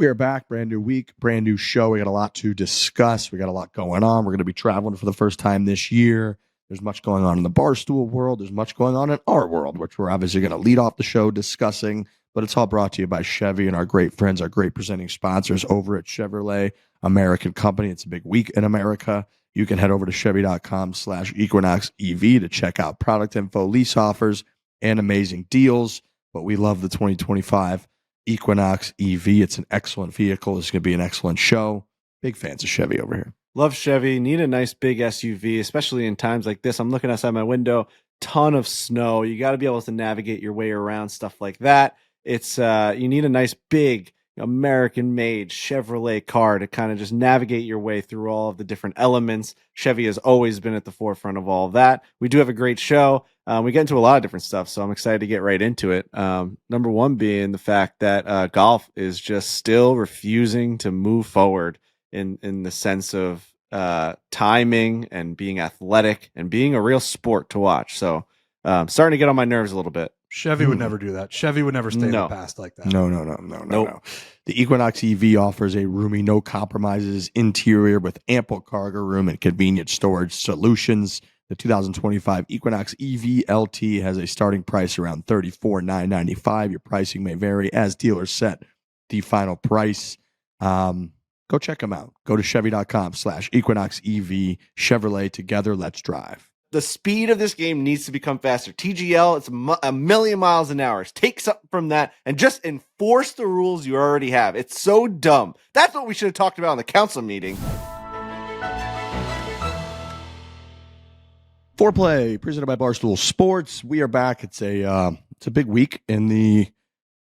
We are back, brand new week, brand new show. We got a lot to discuss. We got a lot going on. We're going to be traveling for the first time this year. There's much going on in the Barstool world. There's much going on in our world, which we're obviously going to lead off the show discussing. But it's all brought to you by Chevy and our great friends, our great presenting sponsors over at Chevrolet, American company. It's a big week in America. You can head over to Chevy.com/EquinoxEV to check out product info, lease offers, and amazing deals. But we love the 2025 Equinox EV. It's an excellent vehicle. It's going to be an excellent show. Big fans of Chevy over here. Love Chevy. Need a nice big SUV, especially in times like this. I'm looking outside my window, ton of snow. You got to be able to navigate your way around stuff like that. It's you need a nice big American-made Chevrolet car to kind of just navigate your way through all of the different elements. Chevy has always been at the forefront of all of that. We do have a great show. We get into a lot of different stuff, so I'm excited to get right into it. Number one being the fact that golf is just still refusing to move forward in the sense of timing and being athletic and being a real sport to watch. So starting to get on my nerves a little bit. Chevy would never do that. Chevy would never stay in the past like that. No. The Equinox EV offers a roomy, no compromises interior with ample cargo room and convenient storage solutions. The 2025 Equinox EV LT has a starting price around $34,995. Your pricing may vary as dealers set the final price. Go check them out. Go to Chevy.com/EquinoxEV. Chevrolet, together, let's drive. The speed of this game needs to become faster. TGL, it's a million miles an hour. Take something from that and just enforce the rules you already have. It's so dumb. That's what we should have talked about in the council meeting. Fore-play, presented by Barstool Sports. We are back. It's a big week in the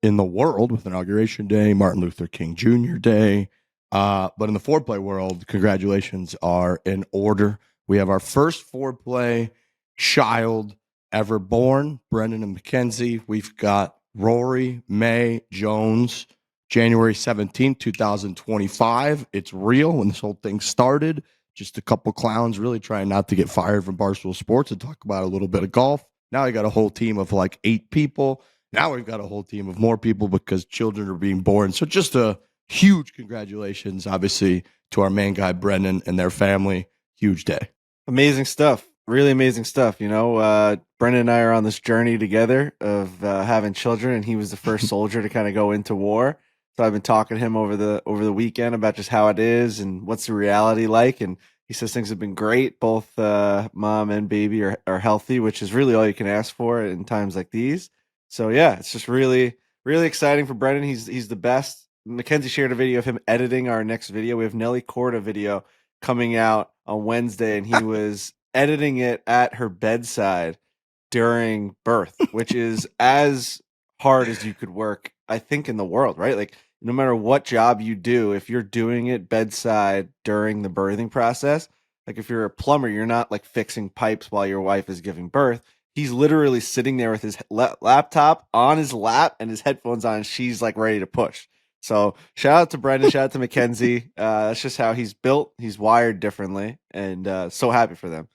world with Inauguration Day, Martin Luther King Jr. Day. But in the fore-play world, congratulations are in order. We have our first fore-play child ever born, Brendan and Mackenzie. We've got Rory May Jones, January 17th, 2025. It's real when this whole thing started. Just a couple clowns really trying not to get fired from Barstool Sports and talk about a little bit of golf. Now we got a whole team of like 8 people. Now we've got a whole team of more people because children are being born. So just a huge congratulations, obviously, to our main guy, Brendan, and their family. Huge day. Amazing stuff. Really amazing stuff. Brendan and I are on this journey together of having children, and he was the first soldier to kind of go into war. So I've been talking to him over the weekend about just how it is and what's the reality like. And he says things have been great. Both mom and baby are healthy, which is really all you can ask for in times like these. So yeah, it's just really, really exciting for Brendan. He's the best. Mackenzie shared a video of him editing our next video. We have Nelly Corda video coming out on Wednesday, and he was editing it at her bedside during birth, which is as hard as you could work, I think, in the world, right? Like, no matter what job you do, if you're doing it bedside during the birthing process, like if you're a plumber, you're not like fixing pipes while your wife is giving birth. He's literally sitting there with his laptop on his lap and his headphones on, and she's like ready to push. So shout out to Brendan, shout out to Mackenzie. That's just how he's built. He's wired differently, and so happy for them.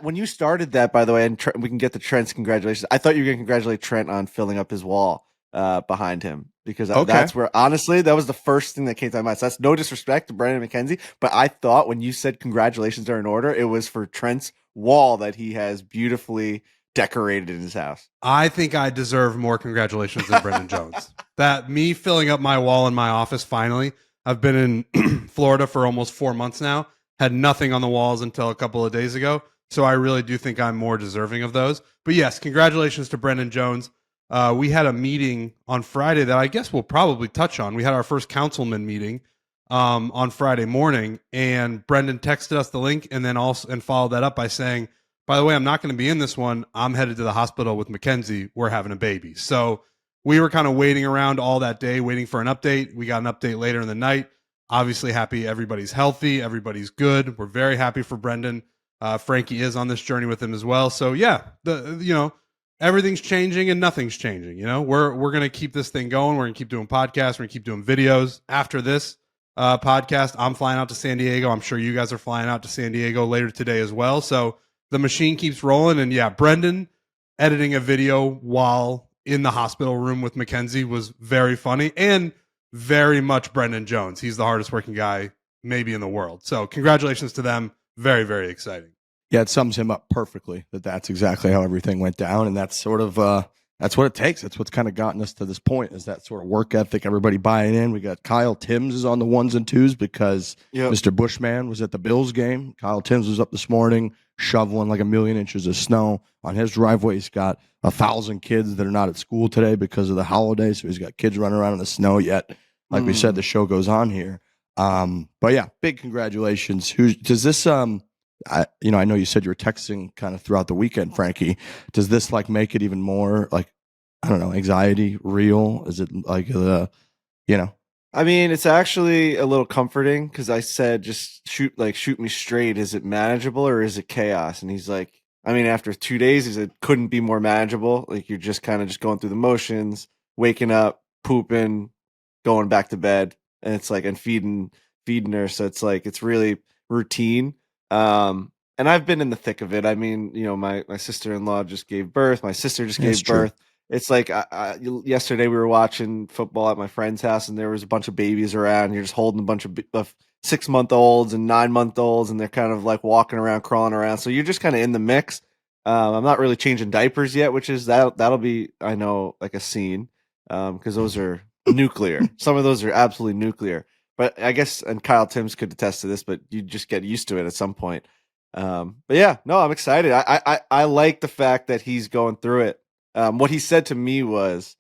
When you started that, by the way, and we can get to Trent's congratulations. I thought you were going to congratulate Trent on filling up his wall behind him, because that's where, honestly, that was the first thing that came to my mind. So that's no disrespect to Brendan and Mackenzie, but I thought when you said congratulations are in order, it was for Trent's wall that he has beautifully decorated in his house. I think I deserve more congratulations than Brendan Jones. That me filling up my wall in my office finally. I've been in Florida for almost 4 months now. Had nothing on the walls until a couple of days ago. So I really do think I'm more deserving of those. But yes, congratulations to Brendan Jones. We had a meeting on Friday that I guess we'll probably touch on. We had our first councilman meeting on Friday morning, and Brendan texted us the link and then followed that up by saying, by the way, I'm not going to be in this one. I'm headed to the hospital with Mackenzie. We're having a baby. So we were kind of waiting around all that day, waiting for an update. We got an update later in the night. Obviously happy everybody's healthy. Everybody's good. We're very happy for Brendan. Frankie is on this journey with him as well. So yeah, everything's changing and nothing's changing. We're going to keep this thing going. We're going to keep doing podcasts. We're going to keep doing videos. After this podcast, I'm flying out to San Diego. I'm sure you guys are flying out to San Diego later today as well. So the machine keeps rolling. And yeah, Brendan editing a video while in the hospital room with Mackenzie was very funny. And very much Brendan Jones. He's the hardest working guy maybe in the world. So congratulations to them. Very, very exciting. Yeah, it sums him up perfectly. That's exactly how everything went down, and that's sort of that's what it takes. That's what's kind of gotten us to this point, is that sort of work ethic, everybody buying in. We got Kyle Timms is on the ones and twos because Mr. Bushman was at the Bills game. Kyle Timms was up this morning shoveling like 1,000,000 inches of snow on his driveway. He's got 1,000 kids that are not at school today because of the holiday, so he's got kids running around in the snow yet. Like we said, the show goes on here. But yeah, big congratulations. Who does this? I know you said you were texting kind of throughout the weekend, Frankie. Does this like make it even more like, I don't know, anxiety real? Is it like, I mean, it's actually a little comforting because I said, just shoot me straight. Is it manageable or is it chaos? And he's like, I mean, after 2 days, he said, couldn't be more manageable. Like, you're just kind of just going through the motions, waking up, pooping, going back to bed, and it's like, and feeding her. So it's like, it's really routine. And I've been in the thick of it. I mean, my sister-in-law just gave birth. My sister just gave birth. It's like yesterday we were watching football at my friend's house, and there was a bunch of babies around. You're just holding a bunch of 6-month-olds and 9-month-olds, and they're kind of like walking around, crawling around. So you're just kind of in the mix. I'm not really changing diapers yet, which is that'll be, I know, like a scene, because those are nuclear. Some of those are absolutely nuclear. But I guess, and Kyle Timms could attest to this, but you just get used to it at some point. But yeah, no, I'm excited. I like the fact that he's going through it. What he said to me was,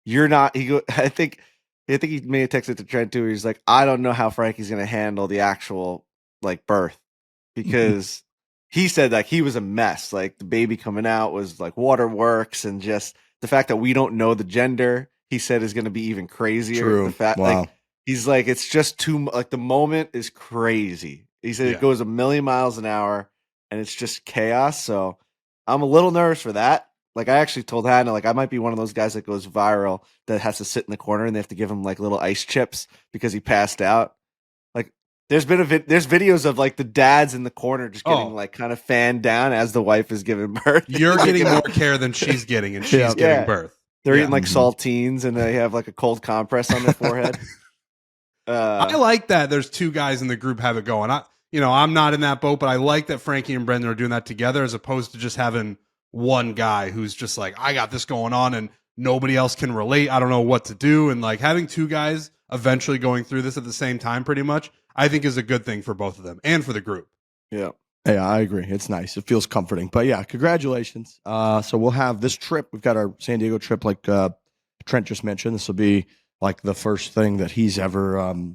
"You're not." I think he may have texted to Trent too. He's like, "I don't know how Frankie's going to handle the actual like birth," because he said like he was a mess. Like, the baby coming out was like waterworks, and just the fact that we don't know the gender, he said, is going to be even crazier. True. The fact, like, he's like, it's just too, like, the moment is crazy. He said it goes 1,000,000 miles an hour, and it's just chaos. So I'm a little nervous for that. Like, I actually told Hannah, like, I might be one of those guys that goes viral that has to sit in the corner and they have to give him like little ice chips because he passed out. Like, there's videos of like the dads in the corner just getting like kind of fanned down as the wife is giving birth. You're getting more care than she's getting, and she's giving birth. They're eating like saltines, and they have like a cold compress on their forehead. I like that there's two guys in the group have it going. I'm not in that boat, but I like that Frankie and Brendan are doing that together, as opposed to just having one guy who's just like, I got this going on and nobody else can relate. I don't know what to do. And like, having two guys eventually going through this at the same time, pretty much, I think is a good thing for both of them and for the group. Yeah. Yeah, I agree. It's nice. It feels comforting. But yeah, congratulations. So we'll have this trip. We've got our San Diego trip, like Trent just mentioned. This will be like the first thing that he's ever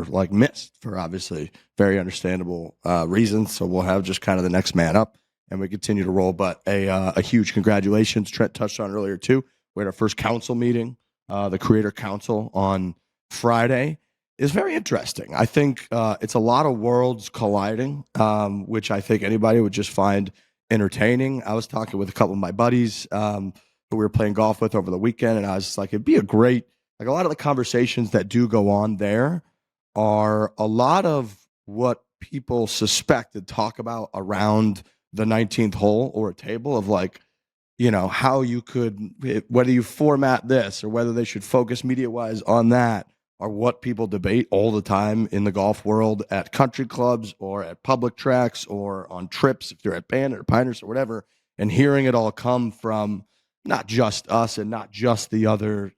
like missed, for obviously very understandable reasons. So we'll have just kind of the next man up, and we continue to roll. But a huge congratulations. Trent touched on earlier too. We had our first council meeting, the Creator Council, on Friday. Is very interesting. I think it's a lot of worlds colliding, which I think anybody would just find entertaining. I was talking with a couple of my buddies who we were playing golf with over the weekend, and I was like, it'd be a great, like, a lot of the conversations that do go on there are a lot of what people suspect and talk about around the 19th hole or a table, of like, how you could, whether you format this or whether they should focus media-wise on that, are what people debate all the time in the golf world at country clubs or at public tracks or on trips, if they're at Bandit or Pinehurst or whatever, and hearing it all come from not just us and not just the other,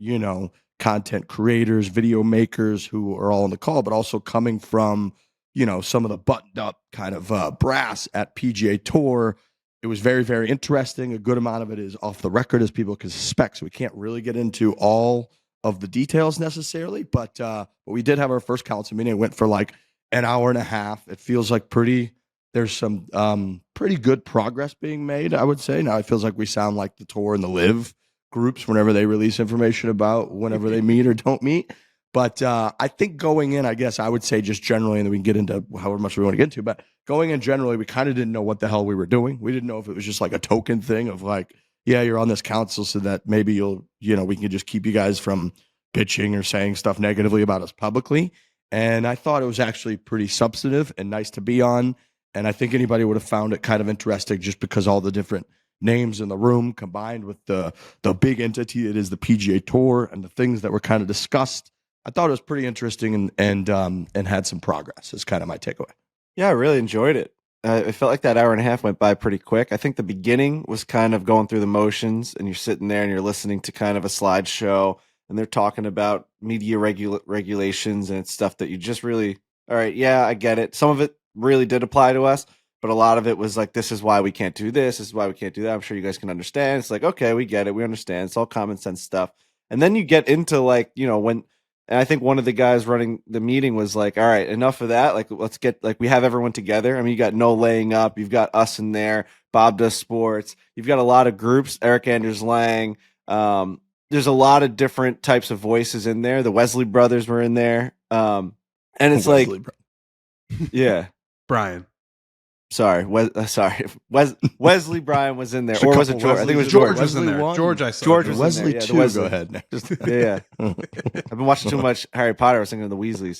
content creators, video makers who are all on the call, but also coming from, some of the buttoned up kind of brass at PGA Tour. It was very, very interesting. A good amount of it is off the record, as people can suspect, so we can't really get into all of the details necessarily, but we did have our first council meeting. It went for like an hour and a half. It feels like there's some pretty good progress being made, I would say. Now it feels like we sound like the Tour and the Live groups whenever they release information about whenever they meet or don't meet. But I think going in, I guess I would say just generally, and then we can get into however much we want to get into, but going in generally, we kind of didn't know what the hell we were doing. We didn't know if it was just like a token thing of like, yeah, you're on this council so that maybe we can just keep you guys from bitching or saying stuff negatively about us publicly. And I thought it was actually pretty substantive and nice to be on. And I think anybody would have found it kind of interesting, just because all the different names in the room combined with the big entity that is the PGA Tour and the things that were kind of discussed. I thought it was pretty interesting and had some progress. Is kind of my takeaway. Yeah, I really enjoyed it. It felt like that hour and a half went by pretty quick. I think the beginning was kind of going through the motions, and you're sitting there and you're listening to kind of a slideshow, and they're talking about media regulations and it's stuff that you just really, all right, yeah, I get it. Some of it really did apply to us, but a lot of it was like, this is why we can't do this. This is why we can't do that. I'm sure you guys can understand. It's like, okay, we get it. We understand. It's all common sense stuff. And then you get into like, and I think one of the guys running the meeting was like, all right, enough of that. Like, let's get, like, we have everyone together. I mean, you got No Laying Up. You've got us in there. Bob Does Sports. You've got a lot of groups. Eric Anders Lang. There's a lot of different types of voices in there. The Wesley brothers were in there. And it's yeah. Brian. Sorry, Wesley Bryan was in there, or was it George? I think it was George George. was in there. Won. George, I saw. George was Wesley in there. too. Go ahead. Yeah. I've been watching too much Harry Potter. I was thinking of the Weasleys.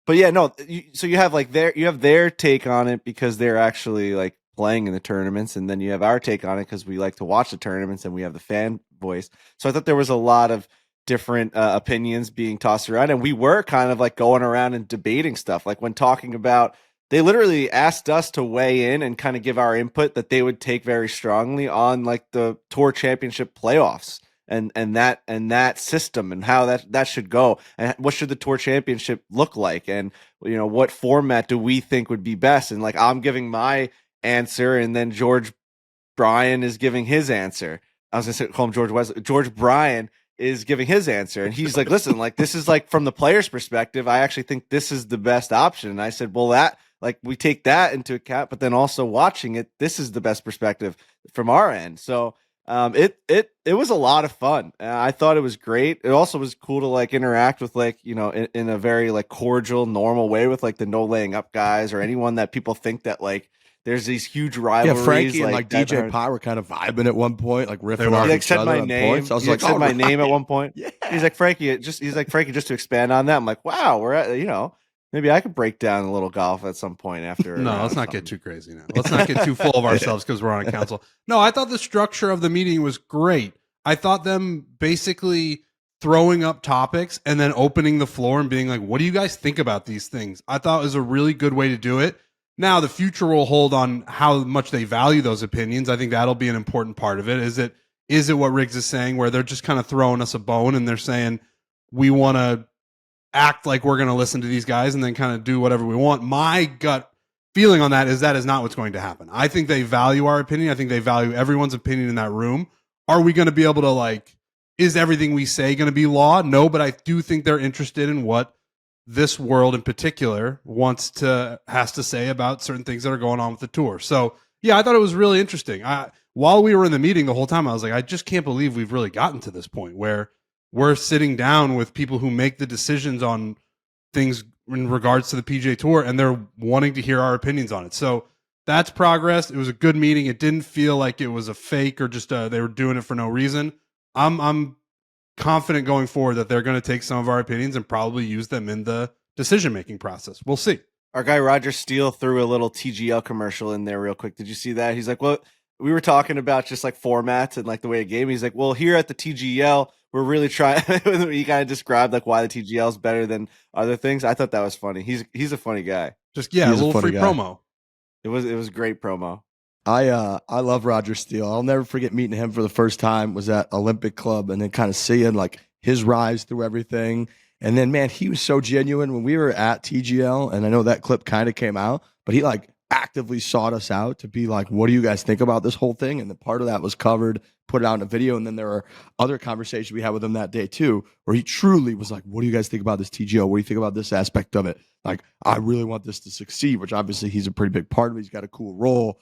But yeah, no. So you have like their take on it because they're actually like playing in the tournaments, and then you have our take on it because we like to watch the tournaments and we have the fan voice. So I thought there was a lot of different opinions being tossed around, and we were kind of like going around and debating stuff. Like when talking about, they literally asked us to weigh in and kind of give our input that they would take very strongly on like the tour championship playoffs and that system and how that should go, and what should the tour championship look like, and what format do we think would be best. And like I'm giving my answer, and then George Bryan is giving his answer. I was gonna call him George Wesley. George Bryan is giving his answer, and he's like, listen, like this is like from the player's perspective, I actually think this is the best option. And I said, well, that like we take that into account, but then also watching it, this is the best perspective from our end. So it was a lot of fun. I thought it was great. It also was cool to like interact with like in a very like cordial, normal way with like the No Laying Up guys, or anyone that people think that like there's these huge rivalries. Yeah, Frankie and like DJ Pie were kind of vibing at one point, like riffing he on like each said other my on name. points. I was like, said my right. name at one point. Yeah. He's like, Frankie, just to expand on that. I'm like, wow, we're at, maybe I could break down a little golf at some point after. No, let's not get too crazy now. Let's not get too full of ourselves because we're on a council. No, I thought the structure of the meeting was great. I thought them basically throwing up topics and then opening the floor and being like, what do you guys think about these things? I thought it was a really good way to do it. Now, the future will hold on how much they value those opinions. I think that'll be an important part of it. Is it what Riggs is saying, where they're just kind of throwing us a bone and they're saying, we want to act like we're going to listen to these guys and then kind of do whatever we want? My gut feeling on that is not what's going to happen. I think they value our opinion. I think they value everyone's opinion in that room. Are we going to be able to like, is everything we say going to be law? No, but I do think they're interested in what this world in particular has to say about certain things that are going on with the tour. So yeah, I thought it was really interesting. While we were in the meeting the whole time, I was like, I just can't believe we've really gotten to this point where we're sitting down with people who make the decisions on things in regards to the PGA Tour, and they're wanting to hear our opinions on it. So that's progress. It was a good meeting. It didn't feel like it was a fake or just they were doing it for no reason. I'm confident going forward that they're going to take some of our opinions and probably use them in the decision-making process. We'll see. Our guy Roger Steele threw a little TGL commercial in there real quick. Did you see that? He's like, well, we were talking about just like formats and like the way a game. He's like, well, here at the TGL, we're really trying. He kind of described like why the TGL is better than other things. I thought that was funny. He's a funny guy. Just a little free promo. It was great promo. I love Roger Steele. I'll never forget meeting him for the first time. Was at Olympic Club, and then kind of seeing like his rise through everything. And then, man, he was so genuine when we were at TGL. And I know that clip kind of came out, but he like actively sought us out to be like, what do you guys think about this whole thing? And the part of that was covered, put it out in a video. And then there are other conversations we had with him that day too, where he truly was like, what do you guys think about this TGL? What do you think about this aspect of it? Like, I really want this to succeed, which obviously he's a pretty big part of it. He's got a cool role.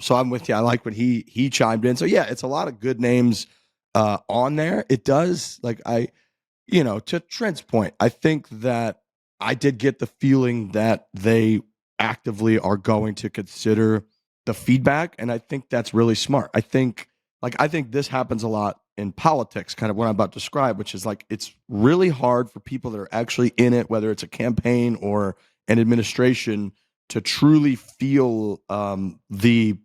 So I'm with you. I like when he chimed in. So yeah, it's a lot of good names on there. It does, like, to Trent's point, I think that I did get the feeling that they actively are going to consider the feedback, and I think that's really smart. I think this happens a lot in politics, kind of what I'm about to describe, which is like it's really hard for people that are actually in it, whether it's a campaign or an administration, to truly feel the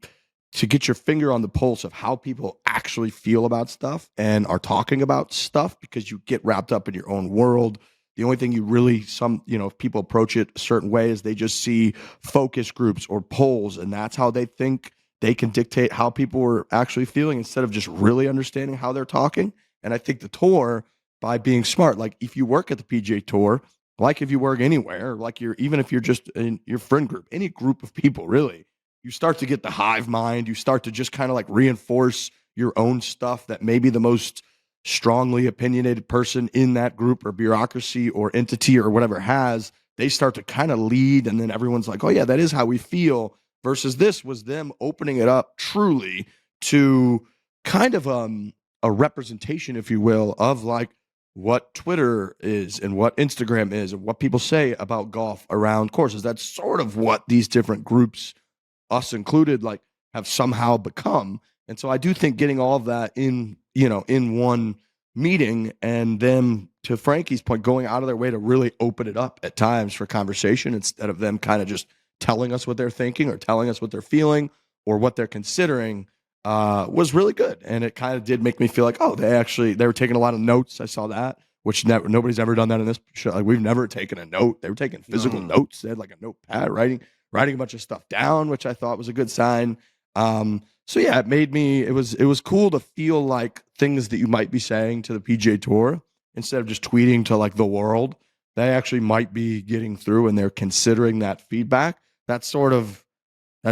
to get your finger on the pulse of how people actually feel about stuff and are talking about stuff, because you get wrapped up in your own world. The only thing you really, if people approach it a certain way, is they just see focus groups or polls, and that's how they think they can dictate how people are actually feeling instead of just really understanding how they're talking. And I think the tour, by being smart, like if you work at the PGA Tour, like if you work anywhere, like even if you're just in your friend group, any group of people, really, you start to get the hive mind. You start to just kind of like reinforce your own stuff that maybe the most strongly opinionated person in that group or bureaucracy or entity or whatever has. They start to kind of lead, and then everyone's like, oh yeah, that is how we feel, versus this was them opening it up truly to kind of a representation, if you will, of like what Twitter is and what Instagram is and what people say about golf around courses. That's sort of what these different groups, us included, like have somehow become. And so I do think getting all of that in one meeting, and then to Frankie's point, going out of their way to really open it up at times for conversation instead of them kind of just telling us what they're thinking or telling us what they're feeling or what they're considering, was really good. And it kind of did make me feel like, oh, they were taking a lot of notes. I saw that, which nobody's ever done that in this show. Like, we've never taken a note. They were taking physical notes. They had like a notepad, writing a bunch of stuff down, which I thought was a good sign. So yeah, it was cool to feel like things that you might be saying to the PGA Tour, instead of just tweeting to like the world, they actually might be getting through and they're considering that feedback. That's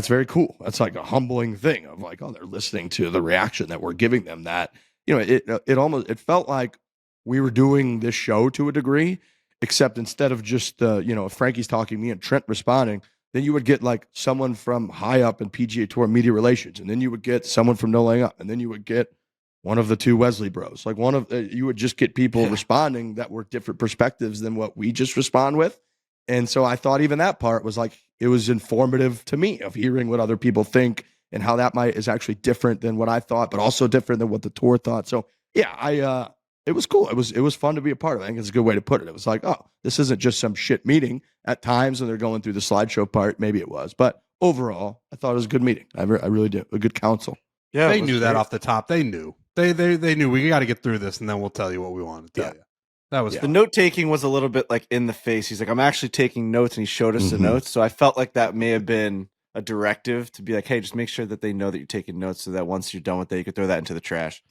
very cool. That's like a humbling thing of like, oh, they're listening to the reaction that we're giving them. That, it felt like we were doing this show to a degree, except instead of just if Frankie's talking, me and Trent responding, then you would get like someone from high up in PGA Tour media relations, and then you would get someone from No Laying Up, and then you would get one of the two Wesley bros. Like you would just get people responding that were different perspectives than what we just respond with. And so I thought even that part was like, it was informative to me of hearing what other people think and how that is actually different than what I thought, but also different than what the tour thought. So yeah, it was cool. It was fun to be a part of. I think it's a good way to put it. It was like, oh, this isn't just some shit meeting. At times when they're going through the slideshow part, maybe it was, but overall, I thought it was a good meeting. I really did. A good council. Yeah, they knew that off the top. They knew. They knew we got to get through this, and then we'll tell you what we want to tell you. That was the note taking was a little bit like in the face. He's like, I'm actually taking notes, and he showed us the notes. So I felt like that may have been a directive to be like, hey, just make sure that they know that you're taking notes, so that once you're done with that, you could throw that into the trash.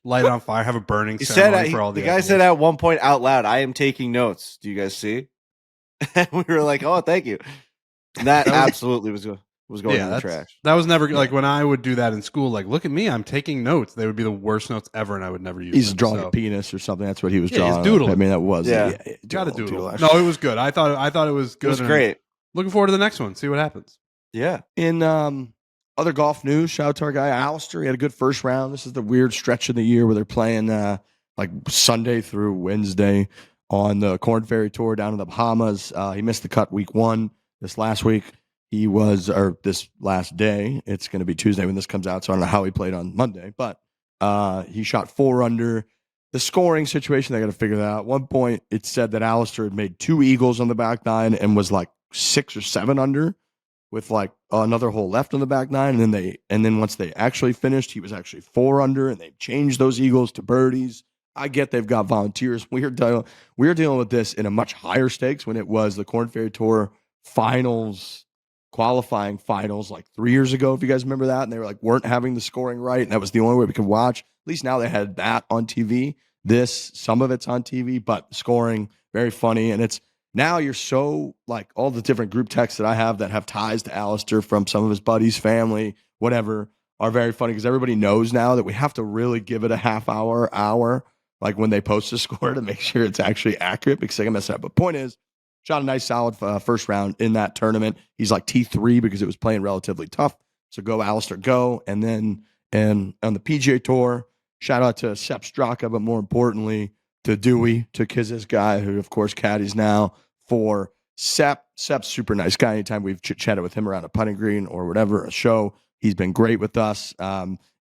Light on fire, have a burning ceremony for all the guy said at one point out loud, I am taking notes. Do you guys see? And we were like, oh, thank you. And that absolutely was going in the trash. That was never like when I would do that in school, like, look at me, I'm taking notes. They would be the worst notes ever, and I would never use them. He's drawing a penis or something. That's what he was drawing. He's doodling. I mean, that was gotta doodle. No, it was good. I thought it was good. It was great. Looking forward to the next one. See what happens. Yeah. In other golf news, shout out to our guy Alistair. He had a good first round. This is the weird stretch of the year where they're playing like Sunday through Wednesday on the Corn Ferry Tour down in the Bahamas. He missed the cut week 1 this last week. This last day. It's going to be Tuesday when this comes out, so I don't know how he played on Monday, but he shot 4 under. The scoring situation, they got to figure that out. At one point, it said that Alistair had made 2 eagles on the back 9 and was like 6 or 7 under, with like another hole left on the back 9, and then once they actually finished, he was actually 4 under, and they changed those eagles to birdies. I get they've got volunteers. We're dealing with this in a much higher stakes when it was the Corn Ferry Tour qualifying finals like 3 years ago, if you guys remember that, and they were like weren't having the scoring right, and that was the only way we could watch. At least now they had that on TV. Some of it's on TV, but scoring very funny, and it's. Now you're so like all the different group texts that I have that have ties to Alistair from some of his buddies, family, whatever, are very funny because everybody knows now that we have to really give it a half hour, like when they post a score to make sure it's actually accurate because they can mess it up. But point is, shot a nice solid first round in that tournament. He's like T3 because it was playing relatively tough. So go Alistair, go. And then on the PGA Tour, shout out to Sepp Straka, but more importantly, to Dewey, to Kiz's guy, who of course caddies now for Sepp. Sepp's super nice guy. Anytime we've chatted with him around a putting green or whatever, a show, he's been great with us.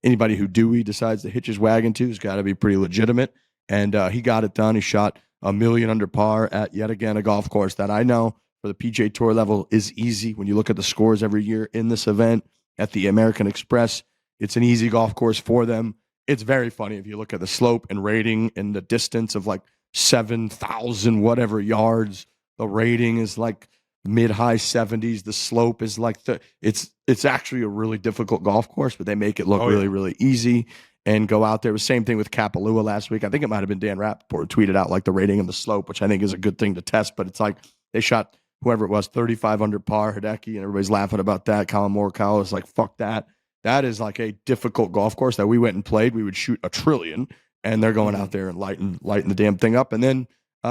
Anybody who Dewey decides to hitch his wagon to has got to be pretty legitimate. And he got it done. He shot 1 million under par at yet again a golf course that I know for the PGA Tour level is easy. When you look at the scores every year in this event at the American Express, it's an easy golf course for them. It's very funny if you look at the slope and rating and the distance of like 7,000 whatever yards. The rating is like mid-high 70s. The slope is like it's actually a really difficult golf course, but they make it look really easy and go out there. It was the same thing with Kapalua last week. I think it might have been Dan Rappaport tweeted out like the rating and the slope, which I think is a good thing to test, but it's like they shot whoever it was 35 under par, Hideki, and everybody's laughing about that. Colin Morikawa is like, fuck that. That is like a difficult golf course that we went and played. We would shoot a trillion, and they're going out there and lighten the damn thing up. And then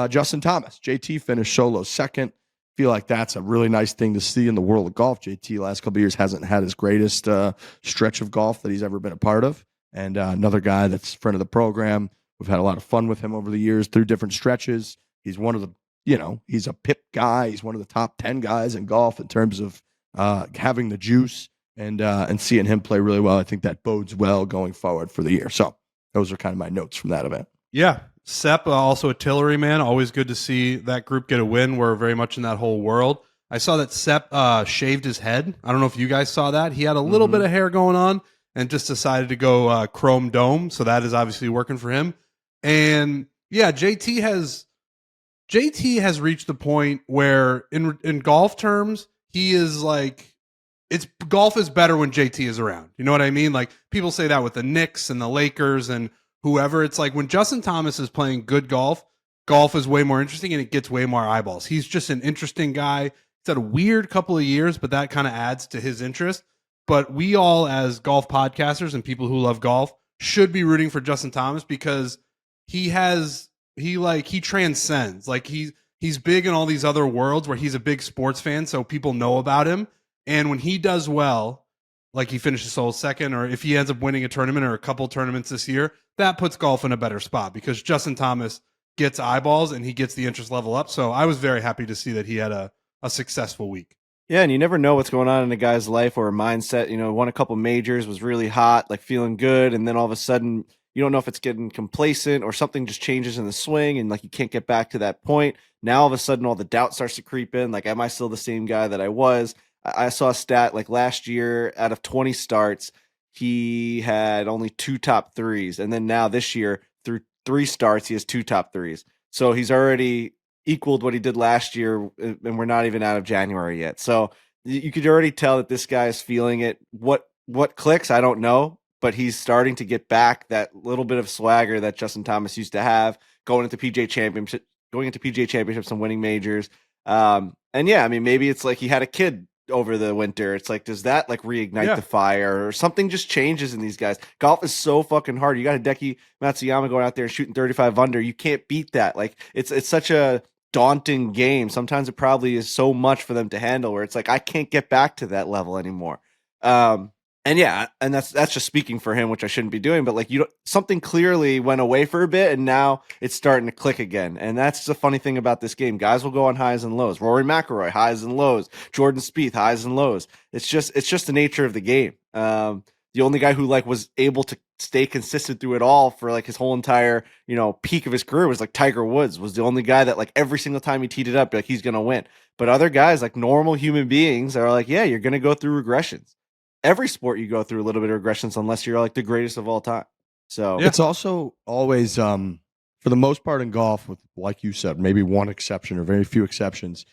Justin Thomas, JT finished solo second. Feel like that's a really nice thing to see in the world of golf. JT last couple of years hasn't had his greatest stretch of golf that he's ever been a part of. And another guy that's a friend of the program. We've had a lot of fun with him over the years through different stretches. He's one of the, he's a PIP guy. He's one of the top 10 guys in golf in terms of having the juice and seeing him play really well. I think that bodes well going forward for the year. So those are kind of my notes from that event. Yeah. Sepp, also a Tillery man. Always good to see that group get a win. We're very much in that whole world. I saw that Sepp shaved his head. I don't know if you guys saw that. He had a little bit of hair going on and just decided to go chrome dome. So that is obviously working for him. And yeah, JT has reached the point where in golf terms, he is like, golf is better when JT is around. You know what I mean? Like people say that with the Knicks and the Lakers and whoever. It's like when Justin Thomas is playing good golf is way more interesting and it gets way more eyeballs. He's just an interesting guy. He's had a weird couple of years, but that kind of adds to his interest. But we all, as golf podcasters and people who love golf, should be rooting for Justin Thomas because he transcends. Like he's big in all these other worlds where he's a big sports fan, so people know about him. And when he does well, like he finishes sole second, or if he ends up winning a tournament or a couple tournaments this year, that puts golf in a better spot because Justin Thomas gets eyeballs and he gets the interest level up. So I was very happy to see that he had a successful week. Yeah, and you never know what's going on in a guy's life or a mindset. Won a couple majors, was really hot, like feeling good, and then all of a sudden you don't know if it's getting complacent or something just changes in the swing and like you can't get back to that point. Now all of a sudden all the doubt starts to creep in. Like, am I still the same guy that I was? I saw a stat like last year out of 20 starts, he had only 2 top threes. And then now this year, through 3 starts, he has 2 top threes. So he's already equaled what he did last year, and we're not even out of January yet. So you could already tell that this guy is feeling it. What clicks, I don't know, but he's starting to get back that little bit of swagger that Justin Thomas used to have going into PGA Championships and winning majors. And yeah, I mean, maybe it's like he had a kid over the winter. It's like, does that like reignite the fire or something just changes in these guys? Golf is so fucking hard. You got Hideki Matsuyama going out there and shooting 35 under. You can't beat that. Like it's such a daunting game. Sometimes it probably is so much for them to handle where it's like, I can't get back to that level anymore. And yeah, and that's just speaking for him, which I shouldn't be doing, but like something clearly went away for a bit and now it's starting to click again. And that's the funny thing about this game. Guys will go on highs and lows. Rory McIlroy, highs and lows. Jordan Spieth, highs and lows. It's just the nature of the game. The only guy who like was able to stay consistent through it all for like his whole entire, peak of his career was like Tiger Woods was the only guy that like every single time he teed it up, like he's going to win. But other guys like normal human beings are like, yeah, you're going to go through regressions. Every sport you go through a little bit of regressions unless you're like the greatest of all time. So it's also always, for the most part in golf, with like you said, maybe one exception or very few exceptions,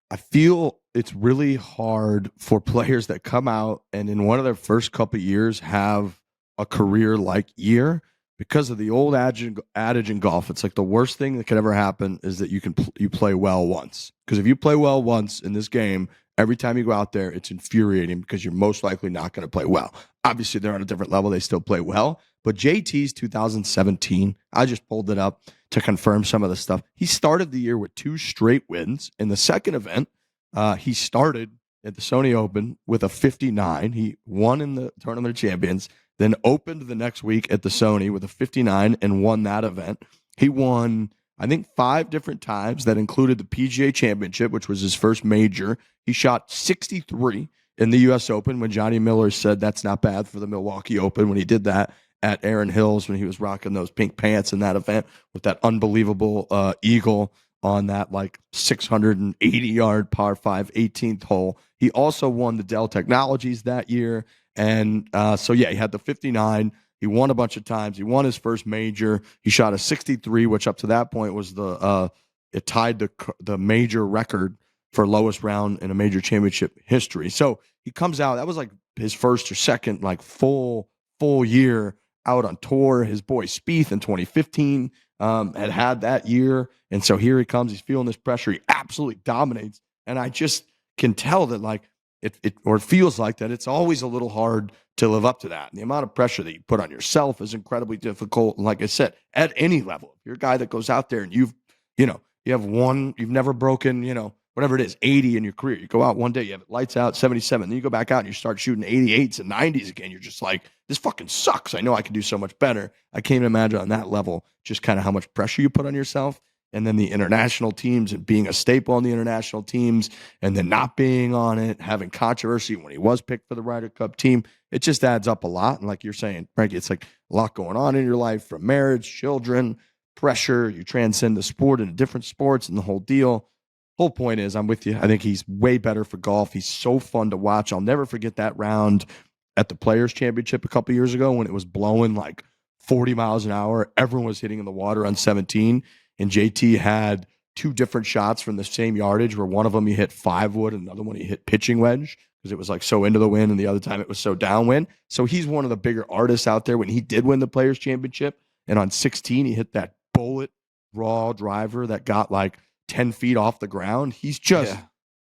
I feel it's really hard for players that come out and in one of their first couple of years have a career-like year because of the old adage in golf. It's like the worst thing that could ever happen is that you play well once. Because if you play well once in this game, every time you go out there, it's infuriating because you're most likely not going to play well. Obviously, they're on a different level. They still play well. But JT's 2017, I just pulled it up to confirm some of the stuff. He started the year with 2 straight wins. In the second event, he started at the Sony Open with a 59. He won in the Tournament of Champions, then opened the next week at the Sony with a 59 and won that event. He won, I think, 5 different times. That included the PGA Championship, which was his first major. He shot 63 in the U.S. Open when Johnny Miller said that's not bad for the Milwaukee Open when he did that at Aaron Hills when he was rocking those pink pants in that event with that unbelievable eagle on that like 680-yard par 5 18th hole. He also won the Dell Technologies that year. And so, yeah, he had the 59. He won a bunch of times. He won his first major. He shot a 63, which up to that point was it tied the major record for lowest round in a major championship history. So he comes out. That was like his first or second like full year out on tour. His boy Spieth in 2015 had that year. And so here he comes. He's feeling this pressure. He absolutely dominates. And I just can tell that like it feels like that it's always a little hard to live up to that. And the amount of pressure that you put on yourself is incredibly difficult. And like I said, at any level, if you're a guy that goes out there and you've never broken, whatever it is, 80 in your career. You go out one day, you have it lights out, 77. Then you go back out and you start shooting 88s and 90s again. You're just like, this fucking sucks. I know I can do so much better. I can't even imagine on that level just kind of how much pressure you put on yourself. And then the international teams and being a staple on the international teams and then not being on it, having controversy when he was picked for the Ryder Cup team. It just adds up a lot. And like you're saying, Frankie, it's like a lot going on in your life from marriage, children, pressure. You transcend the sport into different sports and the whole deal. Whole point is, I'm with you. I think he's way better for golf. He's so fun to watch. I'll never forget that round at the Players Championship a couple years ago when it was blowing like 40 miles an hour. Everyone was hitting in the water on 17, and JT had two different shots from the same yardage where one of them he hit 5-wood and another one he hit pitching wedge because it was like so into the wind, and the other time it was so downwind. So he's one of the bigger artists out there. When he did win the Players Championship, and on 16 he hit that bullet raw driver that got like 10 feet off the ground. He's just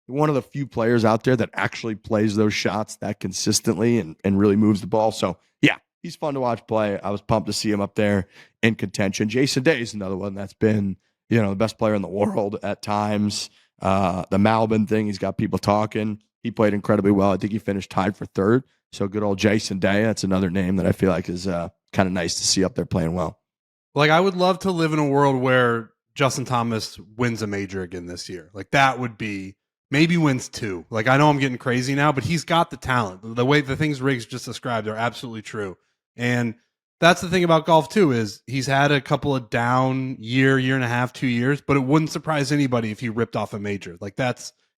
one of the few players out there that actually plays those shots that consistently and really moves the ball. So, yeah, he's fun to watch play. I was pumped to see him up there in contention. Jason Day is another one that's been, the best player in the world at times. The Malbin thing, he's got people talking. He played incredibly well. I think he finished tied for third. So good old Jason Day. That's another name that I feel like is kind of nice to see up there playing well. Like, I would love to live in a world where Justin Thomas wins a major again this year. Like, that would be, maybe wins 2. Like, I know I'm getting crazy now, but he's got the talent. The things Riggs just described are absolutely true. And that's the thing about golf too, is he's had a couple of down year and a half, 2 years, but it wouldn't surprise anybody if he ripped off a major. Like,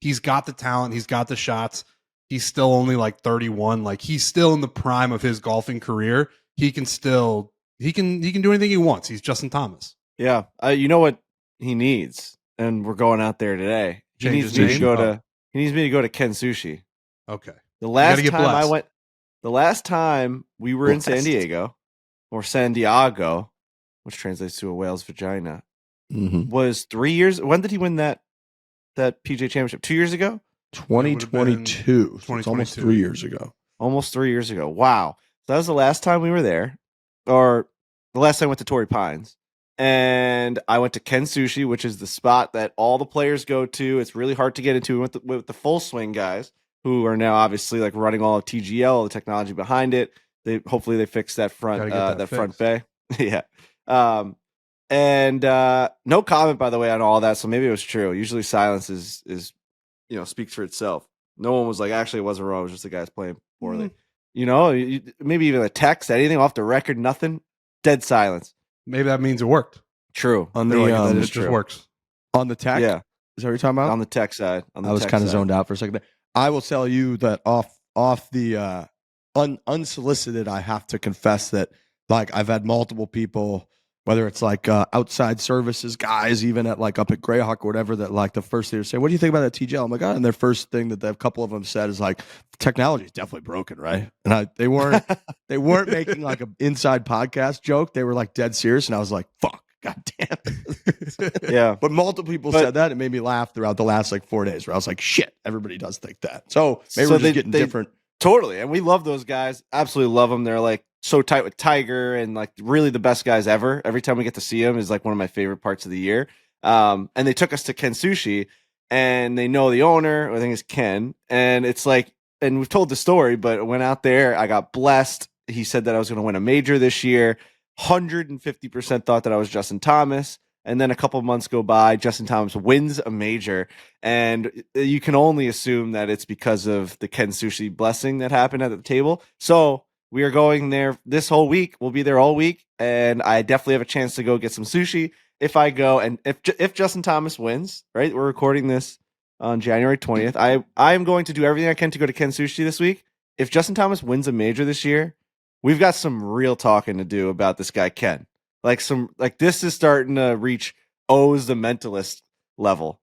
he's got the talent. He's got the shots. He's still only like 31. Like, he's still in the prime of his golfing career. He can do anything he wants. He's Justin Thomas. Yeah. You know what he needs? And we're going out there today. He needs me to go to Ken Sushi. Okay. The last time we were in San Diego, or San Diego, which translates to a whale's vagina, was 3 years. When did he win that PGA Championship? 2 years ago? 2022. So it's almost 3 years ago. Almost 3 years ago. Wow. So that was the last time we were there, or the last time I went to Torrey Pines. And I went to Ken Sushi, which is the spot that all the players go to. It's really hard to get into with the full swing guys, who are now obviously like running all of TGL, the technology behind it. Hopefully they fix that front front bay. Yeah. And no comment, by the way, on all that. So maybe it was true. Usually silence is speaks for itself. No one was like, actually, it wasn't wrong. It was just the guys playing poorly. Maybe even a text, anything off the record, nothing. Dead silence. Maybe that means it worked. True. On the it just works. On the tech? Yeah. Is that what you're talking about? On the tech side. I was kind of zoned out for a second there. I will tell you that off the unsolicited, I have to confess that like I've had multiple people, whether it's like outside services guys, even at like up at Greyhawk or whatever, that like the first thing they're saying, what do you think about that TGL? I'm like, and their first thing that a couple of them said is like, technology is definitely broken, right? And they weren't making like an inside podcast joke. They were like dead serious, and I was like, fuck, god damn it. Yeah. But multiple people said that. It made me laugh throughout the last like 4 days, where I was like, shit, everybody does think that. So maybe we're just getting different. Totally. And we love those guys. Absolutely love them. They're like so tight with Tiger and like really the best guys ever. Every time we get to see them is like one of my favorite parts of the year. And they took us to Ken Sushi, and they know the owner. I think it's Ken. And it's like, and we've told the story, but I went out there. I got blessed. He said that I was going to win a major this year. 150% thought that I was Justin Thomas. And then a couple of months go by, Justin Thomas wins a major, and you can only assume that it's because of the Ken Sushi blessing that happened at the table. So we are going there this whole week. We'll be there all week, and I definitely have a chance to go get some sushi if I go and if Justin Thomas wins, right? We're recording this on January 20th. I am going to do everything I can to go to Ken Sushi this week. If Justin Thomas wins a major this year, we've got some real talking to do about this guy Ken. Like this is starting to reach O's the Mentalist level.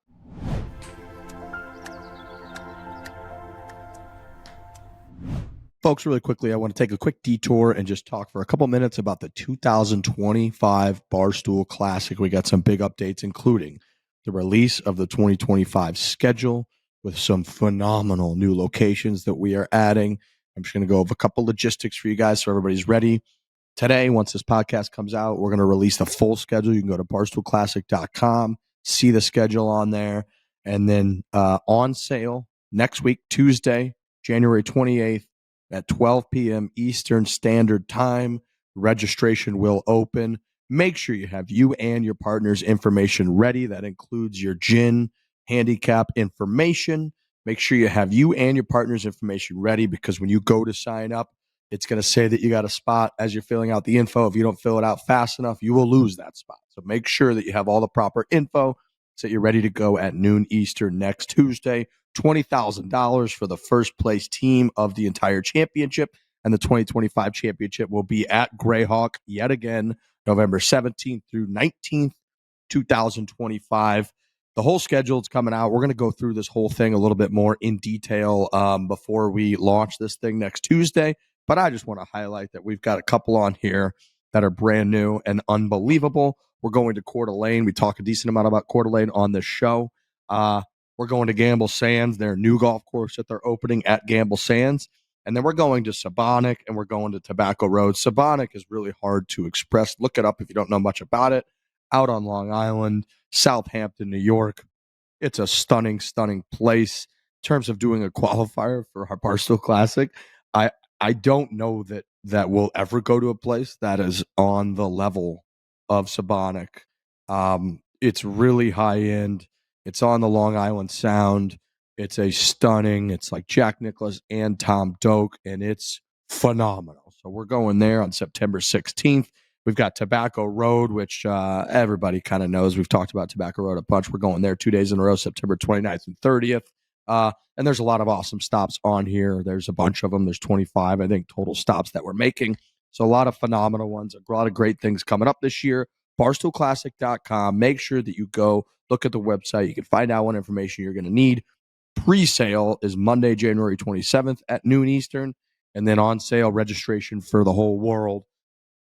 Folks, really quickly, I want to take a quick detour and just talk for a couple minutes about the 2025 Barstool Classic. We got some big updates, including the release of the 2025 schedule with some phenomenal new locations that we are adding. I'm just going to go over a couple logistics for you guys so everybody's ready. Today, once this podcast comes out, we're going to release the full schedule. You can go to barstoolclassic.com, see the schedule on there, and then on sale next week, Tuesday, January 28th, at 12 p.m. Eastern Standard Time. Registration will open. Make sure you have you and your partner's information ready. That includes your gin handicap information. Make sure you have you and your partner's information ready, because when you go to sign up, it's going to say that you got a spot as you're filling out the info. If you don't fill it out fast enough, you will lose that spot. So make sure that you have all the proper info so you're ready to go at noon Eastern next Tuesday. $20,000 for the first place team of the entire championship. And the 2025 championship will be at Greyhawk yet again, November 17th through 19th, 2025. The whole schedule is coming out. We're going to go through this whole thing a little bit more in detail before we launch this thing next Tuesday. But I just want to highlight that we've got a couple on here that are brand new and unbelievable. We're going to Coeur d'Alene. We talk a decent amount about Coeur d'Alene on this show. We're going to Gamble Sands, their new golf course that they're opening at Gamble Sands. And then we're going to Sabonic, and we're going to Tobacco Road. Sabonic is really hard to express. Look it up if you don't know much about it. Out on Long Island, Southampton, New York. It's a stunning, stunning place. In terms of doing a qualifier for our Barstool Classic, I don't know that we'll ever go to a place that is on the level of Sabonic. It's really high end. It's on the Long Island Sound. It's like Jack Nicklaus and Tom Doak, and it's phenomenal. So we're going there on September 16th. We've got Tobacco Road, which everybody kind of knows. We've talked about Tobacco Road a bunch. We're going there 2 days in a row, September 29th and 30th. And there's a lot of awesome stops on here. There's a bunch of them. There's 25, I think, total stops that we're making. So a lot of phenomenal ones. A lot of great things coming up this year. BarstoolClassic.com. Make sure that you go look at the website. You can find out what information you're going to need. Pre-sale is Monday, January 27th at noon Eastern. And then on sale registration for the whole world,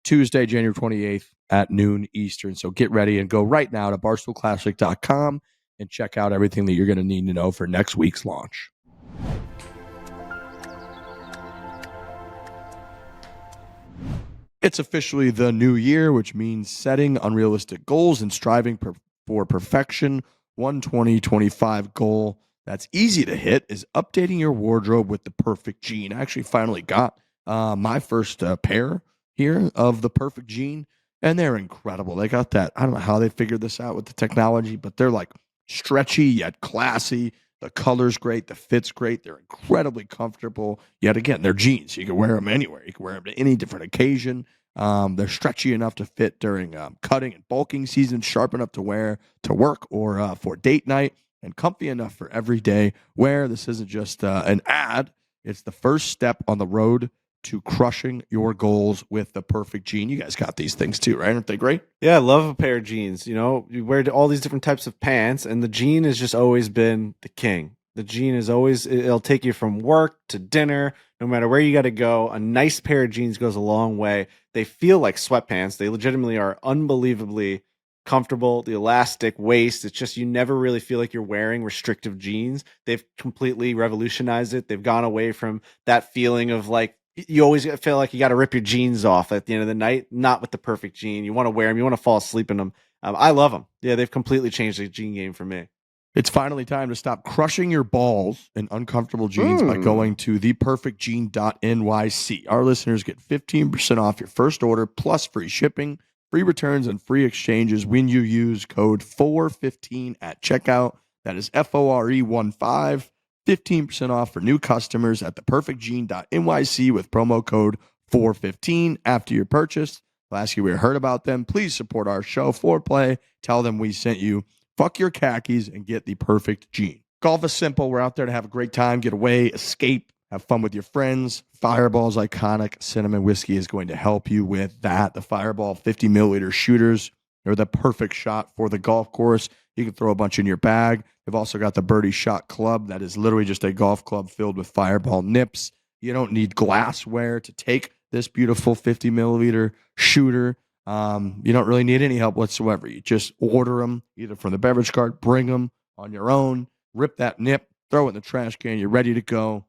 Tuesday, January 28th at noon Eastern. So get ready and go right now to BarstoolClassic.com and check out everything that you're going to need to know for next week's launch. It's officially the new year, which means setting unrealistic goals and striving for perfection. One 2025 goal that's easy to hit is updating your wardrobe with the perfect jean. I actually finally got my first pair here of the perfect jean, and they're incredible. They got that. I don't know how they figured this out with the technology, but they're like stretchy yet classy. The color's great. The fit's great. They're incredibly comfortable. Yet again, they're jeans. You can wear them anywhere. You can wear them to any different occasion. They're stretchy enough to fit during cutting and bulking season, sharp enough to wear to work or for date night, and comfy enough for everyday wear. This isn't just an ad. It's the first step on the road to crushing your goals with the perfect jean. You guys got these things too, right? Aren't they great? Yeah, I love a pair of jeans. You know, you wear all these different types of pants, and the jean has just always been the king. The jean is always, it'll take you from work to dinner, no matter where you got to go. A nice pair of jeans goes a long way. They feel like sweatpants. They legitimately are unbelievably comfortable. The elastic waist, it's just, you never really feel like you're wearing restrictive jeans. They've completely revolutionized it. They've gone away from that feeling of like, you always feel like you got to rip your jeans off at the end of the night. Not with the perfect jean. You want to wear them. You want to fall asleep in them. I love them. Yeah, they've completely changed the jean game for me. It's finally time to stop crushing your balls in uncomfortable jeans by going to theperfectjean.nyc. Our listeners get 15% off your first order, plus free shipping, free returns, and free exchanges when you use code 415 at checkout. That is FORE15. 15% off for new customers at theperfectjean.nyc with promo code 415 after your purchase. They'll ask you where you heard about them. Please support our show, Foreplay. Tell them we sent you. Fuck your khakis and get the perfect gene. Golf is simple. We're out there to have a great time, get away, escape, have fun with your friends. Fireball's iconic cinnamon whiskey is going to help you with that. The Fireball 50 milliliter shooters are the perfect shot for the golf course. You can throw a bunch in your bag. They've also got the Birdie Shot Club. That is literally just a golf club filled with Fireball nips. You don't need glassware to take this beautiful 50 milliliter shooter. You don't really need any help whatsoever. You just order them either from the beverage cart, bring them on your own, rip that nip, throw it in the trash can. You're ready to go.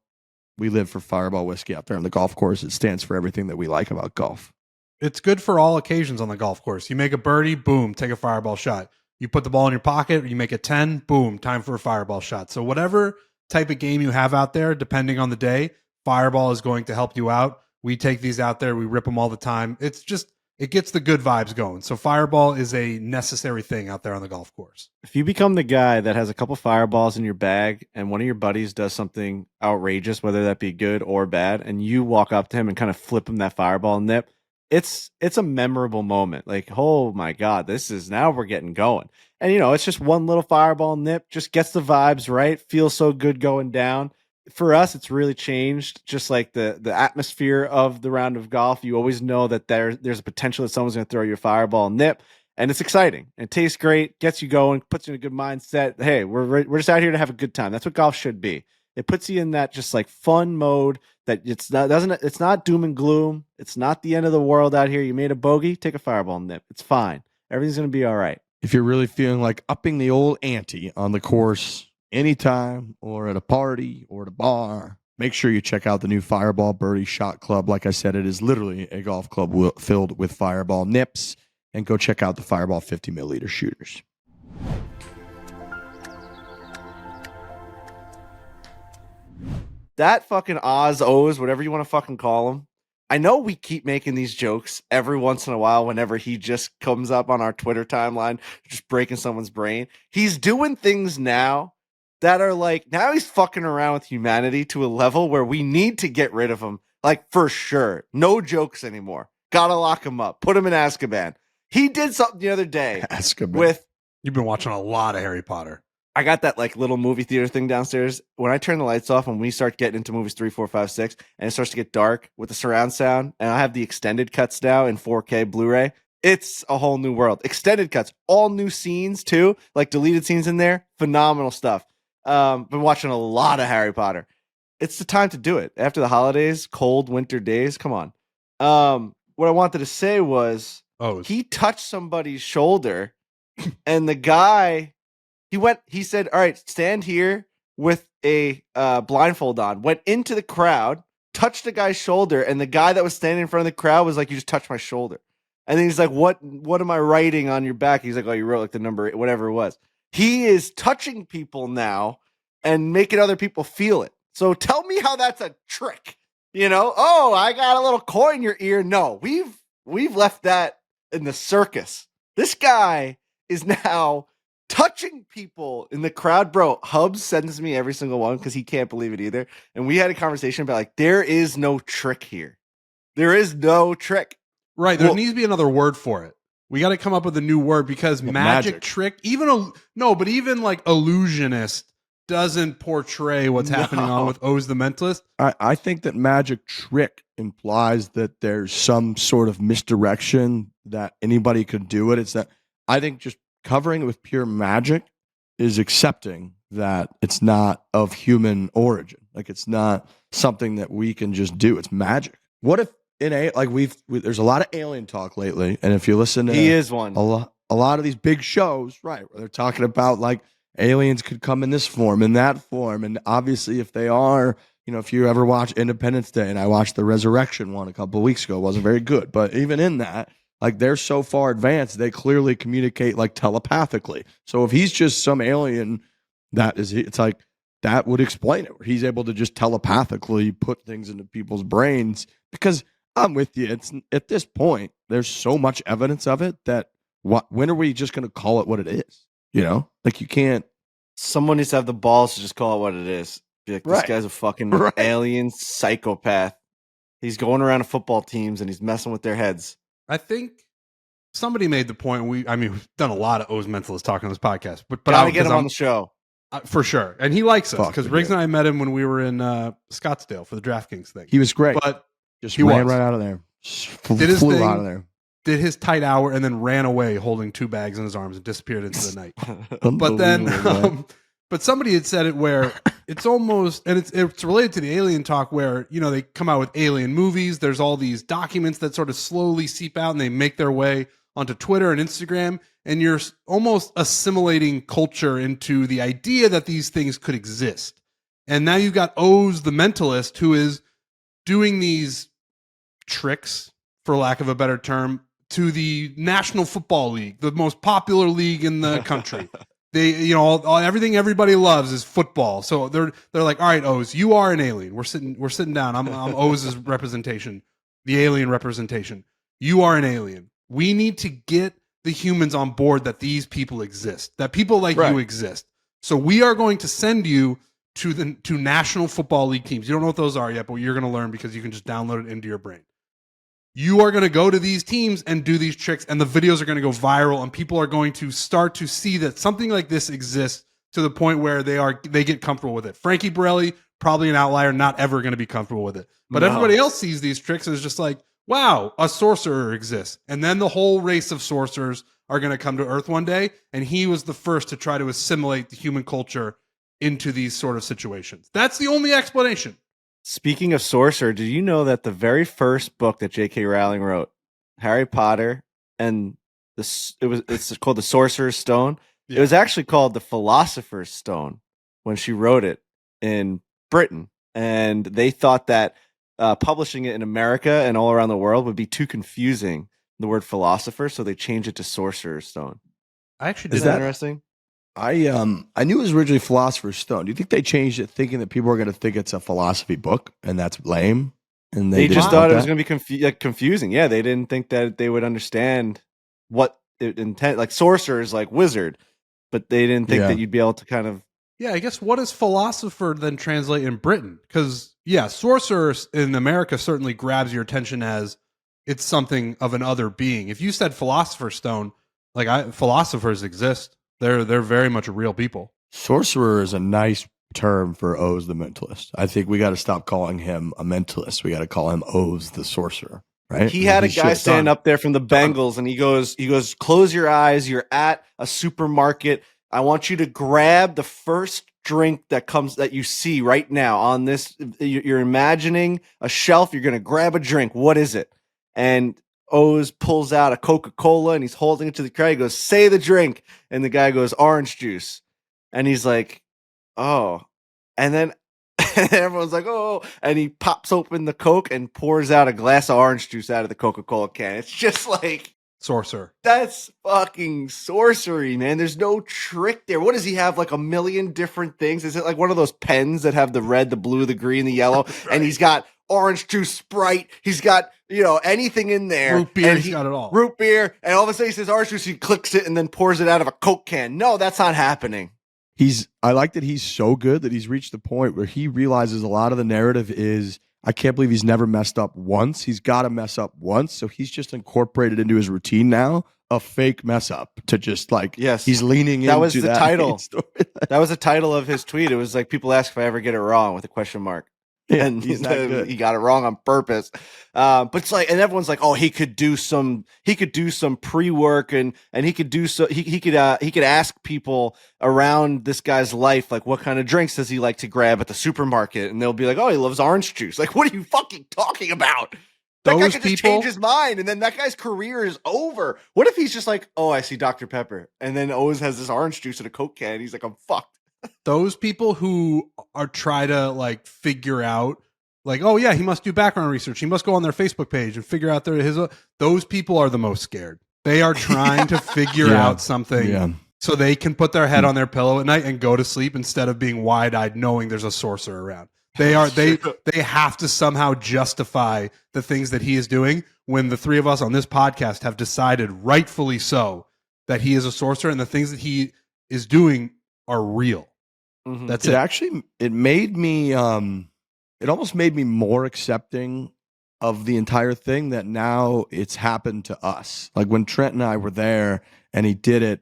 We live for Fireball whiskey out there on the golf course. It stands for everything that we like about golf. It's good for all occasions on the golf course. You make a birdie, boom, take a Fireball shot. You put the ball in your pocket, you make a 10, boom, time for a Fireball shot. So whatever type of game you have out there, depending on the day, Fireball is going to help you out. We take these out there. We rip them all the time. It's just, it gets the good vibes going. So Fireball is a necessary thing out there on the golf course. If you become the guy that has a couple Fireballs in your bag and one of your buddies does something outrageous, whether that be good or bad, and you walk up to him and kind of flip him that Fireball nip, it's a memorable moment. Like, oh my God, now we're getting going. And, it's just one little Fireball nip, just gets the vibes right, feels so good going down. For us, it's really changed. Just like the atmosphere of the round of golf, you always know that there's a potential that someone's going to throw you a Fireball nip, and it's exciting. It tastes great, gets you going, puts you in a good mindset. Hey, we're just out here to have a good time. That's what golf should be. It puts you in that just like fun mode that it's not doom and gloom. It's not the end of the world out here. You made a bogey, take a Fireball nip. It's fine. Everything's going to be all right. If you're really feeling like upping the old ante on the course anytime or at a party or at a bar, make sure you check out the new Fireball Birdie Shot Club. Like I said, it is literally a golf club filled with Fireball nips. And go check out the Fireball 50 milliliter shooters. That fucking Oz, whatever you want to fucking call him. I know we keep making these jokes every once in a while whenever he just comes up on our Twitter timeline, just breaking someone's brain. He's doing things now that are like, now he's fucking around with humanity to a level where we need to get rid of him. Like, for sure. No jokes anymore. Gotta lock him up. Put him in Azkaban. He did something the other day with... You've been watching a lot of Harry Potter. I got that like little movie theater thing downstairs. When I turn the lights off and we start getting into movies 3, 4, 5, 6, and it starts to get dark with the surround sound, and I have the extended cuts now in 4K Blu-ray, it's a whole new world. Extended cuts, all new scenes too, like deleted scenes in there. Phenomenal stuff. Been watching a lot of Harry Potter. It's the time to do it. After the holidays, cold winter days, come on. What I wanted to say was, he touched somebody's shoulder, and the guy... He said, all right, stand here with a blindfold on, went into the crowd, touched the guy's shoulder, and the guy that was standing in front of the crowd was like, you just touched my shoulder. And then he's like, what am I writing on your back? He's like, oh, you wrote like the number, whatever it was. He is touching people now and making other people feel it. So tell me how that's a trick. Oh, I got a little coin in your ear. No, we've left that in the circus. This guy is now touching people in the crowd. Bro, Hubs sends me every single one because he can't believe it either. And we had a conversation about like, there is no trick here. There is no trick. Right. There needs to be another word for it. We got to come up with a new word because magic trick, even like illusionist doesn't portray what's happening on with Oz the Mentalist. I think that magic trick implies that there's some sort of misdirection that anybody could do it. It's that I think just covering it with pure magic is accepting that it's not of human origin. Like it's not something that we can just do. It's magic. What if there's a lot of alien talk lately, and if you listen to he is one a lot of these big shows, right, where they're talking about like aliens could come in this form, in that form, and obviously if they are, if you ever watch Independence Day, and I watched the Resurrection one a couple of weeks ago, it wasn't very good, but even in that. Like they're so far advanced, they clearly communicate like telepathically. So if he's just some alien, it's like that would explain it. Where he's able to just telepathically put things into people's brains. Because I'm with you. It's at this point, there's so much evidence of it that when are we just going to call it what it is? Like you can't. Someone needs to have the balls to just call it what it is. Be like, this guy's a fucking alien psychopath. He's going around to football teams and he's messing with their heads. I think somebody made the point. We've done a lot of O's Mentalist talking on this podcast, but Gotta get him on the show. For sure. And he likes us because Riggs yeah. and I met him when we were in Scottsdale for the DraftKings thing. He was great. But just ran right out of there. Did his flew thing, out of there. Did his tight hour and then ran away holding 2 bags in his arms and disappeared into the night. But then, but somebody had said it where it's almost, and it's related to the alien talk where, you know, they come out with alien movies. There's all these documents that sort of slowly seep out and they make their way onto Twitter and Instagram. And you're almost assimilating culture into the idea that these things could exist. And now you've got O's the Mentalist, who is doing these tricks, for lack of a better term, to the National Football League, the most popular league in the country. They, you know, everything everybody loves is football. So they're like, all right, O's, you are an alien. We're sitting down. I'm O's representation, the alien representation. You are an alien. We need to get the humans on board that these people exist, that people like you exist. So we are going to send you to National Football League teams. You don't know what those are yet, but you're going to learn because you can just download it into your brain. You are going to go to these teams and do these tricks, and the videos are going to go viral, and people are going to start to see that something like this exists to the point where they get comfortable with it. Frankie Borelli, probably an outlier, not ever going to be comfortable with it. But everybody else sees these tricks and is just like, wow, a sorcerer exists. And then the whole race of sorcerers are going to come to Earth one day, and he was the first to try to assimilate the human culture into these sort of situations. That's the only explanation. Speaking of sorcerer, did you know that the very first book that J.K. Rowling wrote, Harry Potter, and it's called The Sorcerer's Stone. Yeah. It was actually called The Philosopher's Stone when she wrote it in Britain, and they thought that publishing it in America and all around the world would be too confusing. The word philosopher, so they changed it to Sorcerer's Stone. I actually Is that interesting? I knew it was originally Philosopher's Stone. Do you think they changed it thinking that people are going to think it's a philosophy book and that's lame? And they just thought it was going to be confusing. Yeah, they didn't think that they would understand what it intent. Like sorcerer is like wizard, but they didn't think that you'd be able to kind of. Yeah, I guess what does philosopher then translate in Britain? Because sorcerer in America certainly grabs your attention as it's something of an other being. If you said Philosopher's Stone, philosophers exist. They're very much real people. Sorcerer is a nice term for O's the Mentalist. I think we got to stop calling him a mentalist. We got to call him O's the Sorcerer. Right? He had a guy stand up there from the Bengals, and he goes, close your eyes. You're at a supermarket. I want you to grab the first drink that you see right now on this. You're imagining a shelf. You're going to grab a drink. What is it? And O's pulls out a Coca-Cola and he's holding it to the crowd. He goes, say the drink. And the guy goes, orange juice. And he's like, oh. And then everyone's like, oh. And he pops open the Coke and pours out a glass of orange juice out of the Coca-Cola can. It's just like sorcerer. That's fucking sorcery, man. There's no trick there. What does he have? Like a million different things? Is it like one of those pens that have the red, the blue, the green, the yellow? Right. And he's got orange juice, Sprite. He's got, anything in there. Root beer. He's got it all. Root beer. And all of a sudden he says orange juice. He clicks it and then pours it out of a Coke can. No, that's not happening. I like that he's so good that he's reached the point where he realizes a lot of the narrative is, I can't believe he's never messed up once. He's got to mess up once. So he's just incorporated into his routine now a fake mess up to just he's leaning into that. That was the title. That was the title of his tweet. It was like, people ask if I ever get it wrong with a question mark. Yeah, and he got it wrong on purpose. But it's like, and everyone's like, oh, he could do some pre-work and he could ask people around this guy's life, like, what kind of drinks does he like to grab at the supermarket? And they'll be like, oh, he loves orange juice. Like, what are you fucking talking about? That guy could just change his mind, and then that guy's career is over. What if he's just like, oh, I see Dr. Pepper, and then always has this orange juice in a Coke can, and he's like, I'm fucked. Those people who try to figure out oh yeah, he must do background research. He must go on their Facebook page and figure out those people are the most scared. They are trying to figure out something so they can put their head on their pillow at night and go to sleep instead of being wide-eyed knowing there's a sorcerer around. They have to somehow justify the things that he is doing when the three of us on this podcast have decided, rightfully so, that he is a sorcerer and the things that he is doing are real. Mm-hmm. That's it. Actually, it made me, it almost made me more accepting of the entire thing that now it's happened to us. Like when Trent and I were there and he did it,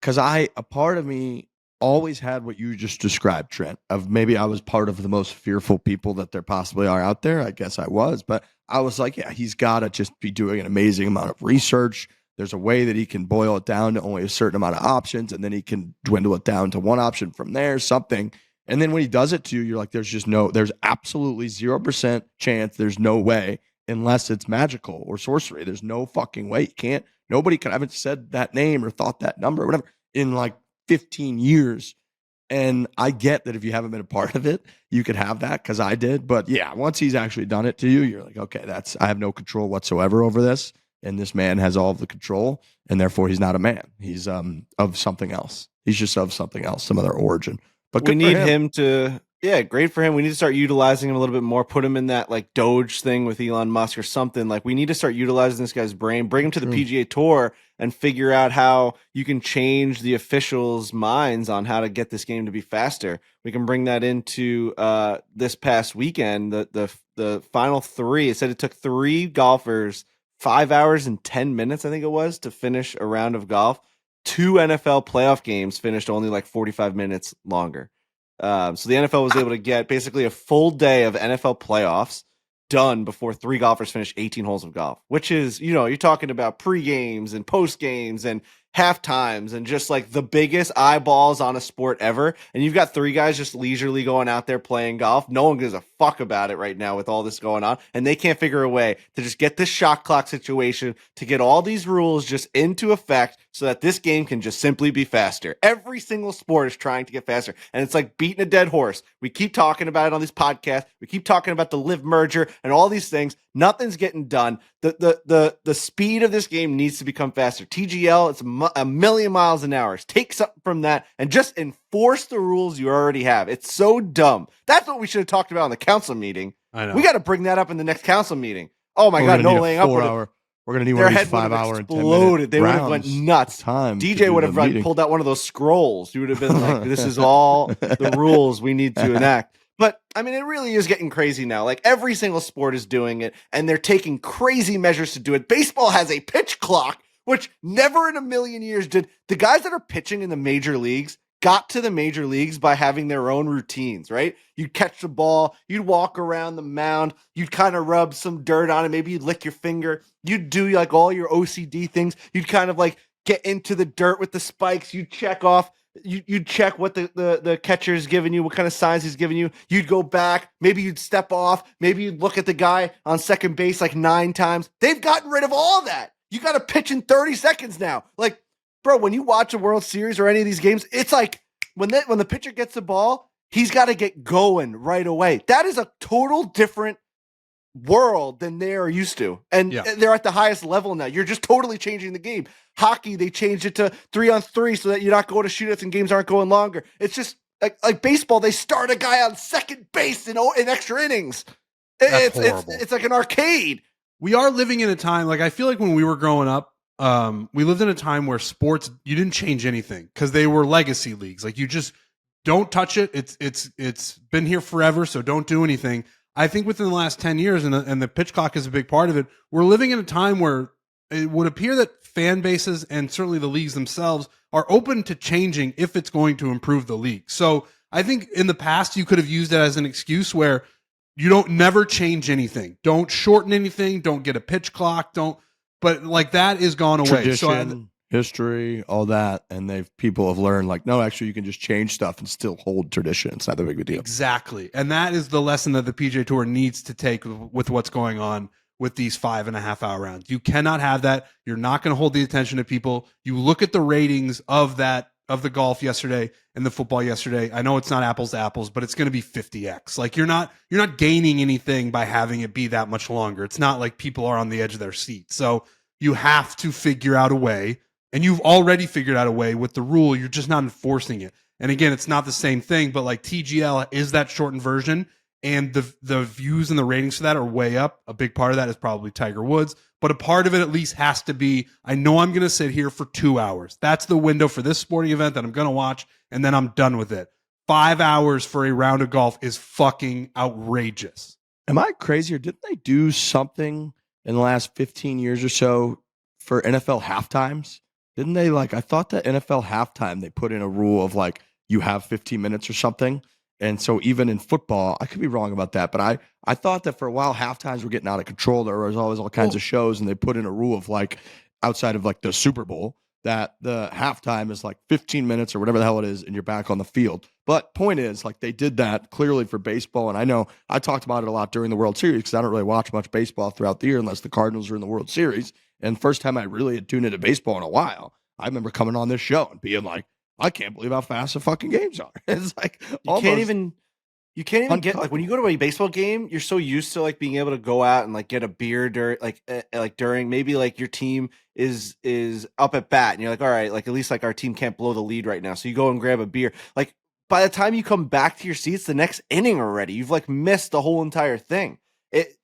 because a part of me always had what you just described, Trent, of maybe I was part of the most fearful people that there possibly are out there. I guess I was, but I was like, yeah, he's got to just be doing an amazing amount of research. There's a way that he can boil it down to only a certain amount of options, and then he can dwindle it down to one option from there, something. And then when he does it to you, you're like, there's absolutely 0% chance, there's no way, unless it's magical or sorcery. There's no fucking way. Nobody could, I haven't said that name or thought that number or whatever in like 15 years. And I get that if you haven't been a part of it, you could have that because I did. But yeah, once he's actually done it to you, you're like, okay, I have no control whatsoever over this. And this man has all of the control, and therefore he's not a man. He's of something else. He's just of something else, some other origin. But we need him to, great for him. We need to start utilizing him a little bit more, put him in that like Doge thing with Elon Musk or something. Like we need to start utilizing this guy's brain, bring him to the PGA Tour and figure out how you can change the officials' minds on how to get this game to be faster. We can bring that into this past weekend, the final three. It said it took 3 golfers 5 hours and 10 minutes, I think it was, to finish a round of golf. 2 NFL playoff games finished only like 45 minutes longer. So the NFL was able to get basically a full day of NFL playoffs done before 3 golfers finished 18 holes of golf, which is, you're talking about pre-games and post-games and half times and just like the biggest eyeballs on a sport ever. And you've got 3 guys just leisurely going out there playing golf. No one gives a fuck about it right now with all this going on. And they can't figure a way to just get this shot clock situation, to get all these rules just into effect so that this game can just simply be faster. Every single sport is trying to get faster. And it's like beating a dead horse. We keep talking about it on these podcasts. We keep talking about the Live merger and all these things. Nothing's getting done. The speed of this game needs to become faster. TGL, it's a million miles an hour. Take something from that and just enforce the rules you already have. It's so dumb. That's what we should have talked about in the council meeting. I know. We got to bring that up in the next council meeting. Oh my God, no laying up. We're going to need one of these 5 hour and 10 minute They would have went nuts. DJ would have pulled out one of those scrolls. He would have been like, this is all the rules we need to enact. But I mean, it really is getting crazy now. Like every single sport is doing it, and they're taking crazy measures to do it. Baseball has a pitch clock, which never in a million years did. The guys that are pitching in the major leagues got to the major leagues by having their own routines, right? You'd catch the ball, you'd walk around the mound, you'd kind of rub some dirt on it, maybe you'd lick your finger, you'd do like all your OCD things, you'd kind of like get into the dirt with the spikes, you'd check off, you'd check what the catcher's giving you, what kind of signs he's giving you, you'd go back, maybe you'd step off, maybe you'd look at the guy on second base like 9 times. They've gotten rid of all that. You got to pitch in 30 seconds now. Like, bro, when you watch a World Series or any of these games, it's like when the pitcher gets the ball, he's got to get going right away. That is a total different world than they are used to. And they're at the highest level now. You're just totally changing the game. Hockey, they changed it to 3-on-3 so that you're not going to shootouts and games aren't going longer. It's just like baseball, they start a guy on second base in extra innings. It's like an arcade. We are living in a time, like I feel like when we were growing up, we lived in a time where sports, you didn't change anything because they were legacy leagues. Like you just don't touch it. It's been here forever, so don't do anything. I think within the last 10 years, and the pitch clock is a big part of it, we're living in a time where it would appear that fan bases and certainly the leagues themselves are open to changing if it's going to improve the league. So I think in the past you could have used it as an excuse where you don't never change anything. Don't shorten anything. Don't get a pitch clock. But like that is gone away. Tradition, history, all that, and people have learned like, no, actually, you can just change stuff and still hold tradition. It's not that big of a deal. Exactly, and that is the lesson that the PGA Tour needs to take with what's going on with these 5.5 hour rounds. You cannot have that. You're not going to hold the attention of people. You look at the ratings of the golf yesterday and the football yesterday. I know it's not apples to apples, but it's going to be 50x. Like you're not gaining anything by having it be that much longer. It's not like people are on the edge of their seat. So you have to figure out a way, and you've already figured out a way with the rule. You're just not enforcing it. And again, it's not the same thing, but like TGL is that shortened version, and the views and the ratings for that are way up. A big part of that is probably Tiger Woods, but a part of it at least has to be, I know I'm going to sit here for 2 hours. That's the window for this sporting event that I'm going to watch, and then I'm done with it. 5 hours for a round of golf is fucking outrageous. Am I crazy or didn't they do something in the last 15 years or so for NFL halftimes? Didn't they I thought that NFL halftime they put in a rule of you have 15 minutes or something. And so even in football, I could be wrong about that, but I thought that for a while halftimes were getting out of control. There was always all kinds of shows and they put in a rule of outside of the Super Bowl that the halftime is 15 minutes or whatever the hell it is, and you're back on the field. But point is, they did that clearly for baseball. And I know I talked about it a lot during the World Series because I don't really watch much baseball throughout the year unless the Cardinals are in the World Series. And first time I really had tuned into baseball in a while, I remember coming on this show and being like, I can't believe how fast the fucking games are. It's you can't even get when you go to a baseball game, you're so used to being able to go out and get a beer during during maybe your team is up at bat and you're all right, at least our team can't blow the lead right now. So you go and grab a beer. By the time you come back to your seats, the next inning already, you've missed the whole entire thing.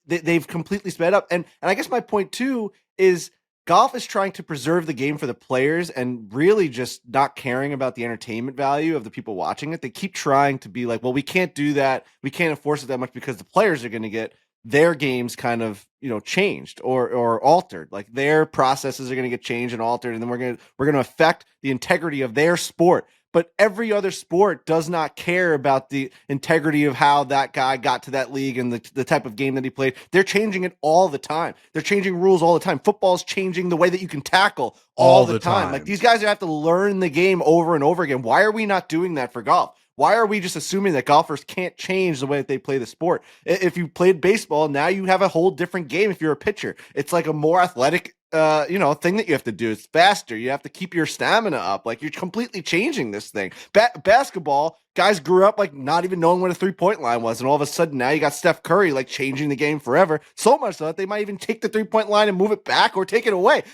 They've completely sped up. And I guess my point too is golf is trying to preserve the game for the players and really just not caring about the entertainment value of the people watching it. They keep trying to be well, we can't do that. We can't enforce it that much because the players are going to get their games kind of, changed or altered. Their processes are going to get changed and altered. And then we're going to affect the integrity of their sport. But every other sport does not care about the integrity of how that guy got to that league and the type of game that he played. They're changing it all the time. They're changing rules all the time. Football's changing the way that you can tackle all the time. These guys have to learn the game over and over again. Why are we not doing that for golf? Why are we just assuming that golfers can't change the way that they play the sport? If you played baseball, now you have a whole different game if you're a pitcher. It's a more athletic thing that you have to do. It's faster. You have to keep your stamina up. You're completely changing this thing. Basketball, guys grew up not even knowing what a 3-point line was. And all of a sudden now you got Steph Curry changing the game forever. So much so that they might even take the 3-point line and move it back or take it away.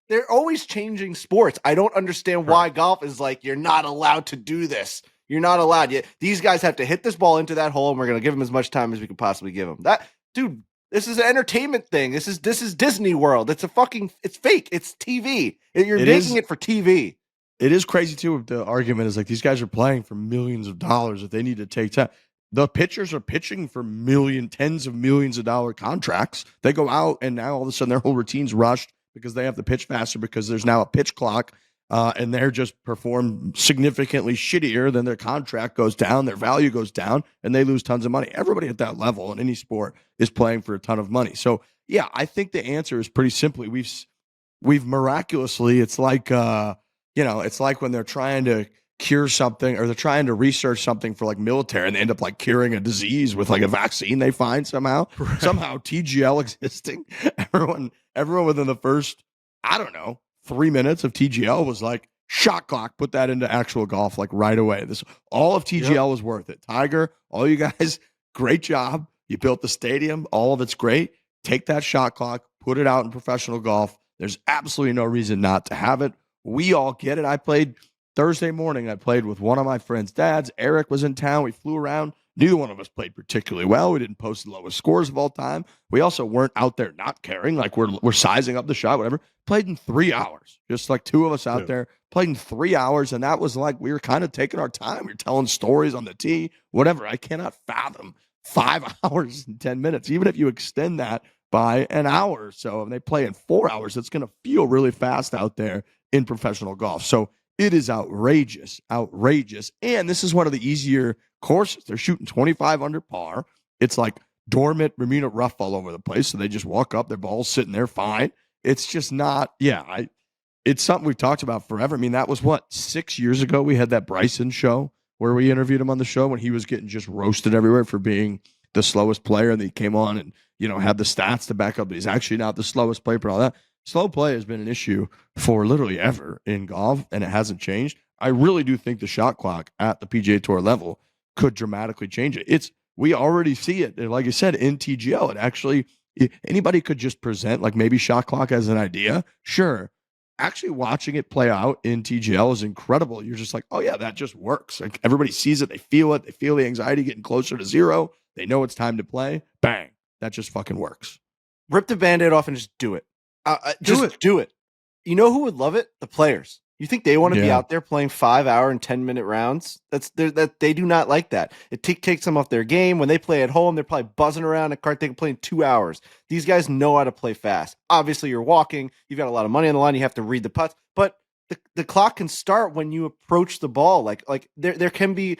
They're always changing sports. I don't understand why golf is you're not allowed to do this. You're not allowed yet. These guys have to hit this ball into that hole and we're going to give them as much time as we can possibly give them. This is an entertainment thing. This is Disney World. It's fake. It's TV. You're making it for TV. It is crazy too. The argument is these guys are playing for millions of dollars that they need to take time. The pitchers are pitching for tens of millions of dollar contracts. They go out and now all of a sudden their whole routine's rushed because they have to pitch faster because there's now a pitch clock. And they're just perform significantly shittier than their contract goes down, their value goes down, and they lose tons of money. Everybody at that level in any sport is playing for a ton of money. So, yeah, I think the answer is pretty simply we've miraculously, it's it's like when they're trying to cure something or they're trying to research something for military and they end up curing a disease with a vaccine they find somehow. Right. Somehow TGL existing. Everyone within the first, I don't know, 3 minutes of TGL was shot clock, put that into actual golf right away. All of TGL was worth it. Tiger, all you guys, great job. You built the stadium. All of it's great. Take that shot clock, put it out in professional golf. There's absolutely no reason not to have it. We all get it. I played Thursday morning. I played with one of my friend's dads. Eric was in town. We flew around. Neither one of us played particularly well. We didn't post the lowest scores of all time. We also weren't out there not caring. We're sizing up the shot, whatever. Played in 3 hours. Just two of us out there. Played in 3 hours. And that was we were kind of taking our time. We were telling stories on the tee, whatever. I cannot fathom 5 hours and 10 minutes. Even if you extend that by an hour or so, and they play in 4 hours, it's going to feel really fast out there in professional golf. So it is outrageous. And this is one of the easier courses. They're shooting 25 under par. It's dormant Bermuda rough all over the place. So they just walk up, their ball's sitting there fine. It's just not, it's something we've talked about forever. I mean, that was 6 years ago. We had that Bryson show where we interviewed him on the show when he was getting just roasted everywhere for being the slowest player. And he came on and, had the stats to back up. But he's actually not the slowest player, but all that. Slow play has been an issue for literally ever in golf, and it hasn't changed. I really do think the shot clock at the PGA Tour level could dramatically change it. We already see it, like I said, in TGL. It actually, anybody could just present maybe shot clock as an idea. Sure. Actually watching it play out in TGL is incredible. You're just oh yeah, that just works. Everybody sees it. They feel it. They feel the anxiety getting closer to zero. They know it's time to play. Bang. That just fucking works. Rip the Band-Aid off and just do it. Do it. You know who would love it? The players. You think they want to be Yeah. out there playing 5-hour and 10-minute rounds? That they do not like that. It takes them off their game. When they play at home, they're probably buzzing around a cart. They can play in 2 hours. These guys know how to play fast. Obviously, you're walking. You've got a lot of money on the line. You have to read the putts, but the clock can start when you approach the ball. Like there can be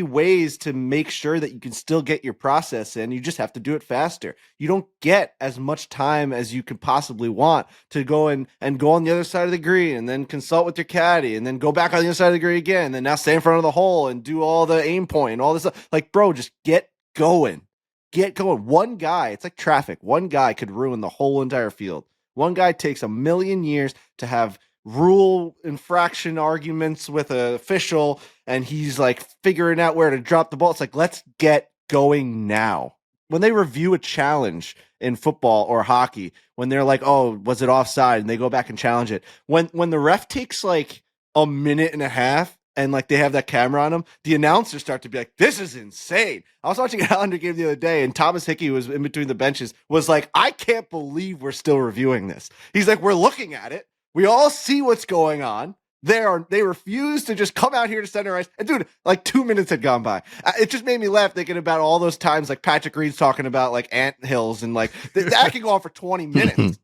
ways to make sure that you can still get your process in. You just have to do it faster. You don't get as much time as you could possibly want to go and go on the other side of the green and then consult with your caddy and then go back on the other side of the green again and then now stay in front of the hole and do all the aim point and all this stuff. Like, bro, just get going. Get going. One guy, it's like traffic. One guy could ruin the whole entire field. One guy takes a million years to have rule infraction arguments with an official, and he's like figuring out where to drop the ball. It's like, let's get going now. When they review a challenge in football or hockey, when they're like, oh, was it offside? And they go back and challenge it. When the ref takes like a minute and a half and like they have that camera on them, the announcers start to be like, this is insane. I was watching an Islander game the other day, and Thomas Hickey, who was in between the benches, was like, I can't believe we're still reviewing this. He's like, we're looking at it. We all see what's going on. They refuse to just come out here to center ice. And dude, like 2 minutes had gone by. It just made me laugh thinking about all those times like Patrick Reed's talking about like ant hills and like that can go on for 20 minutes.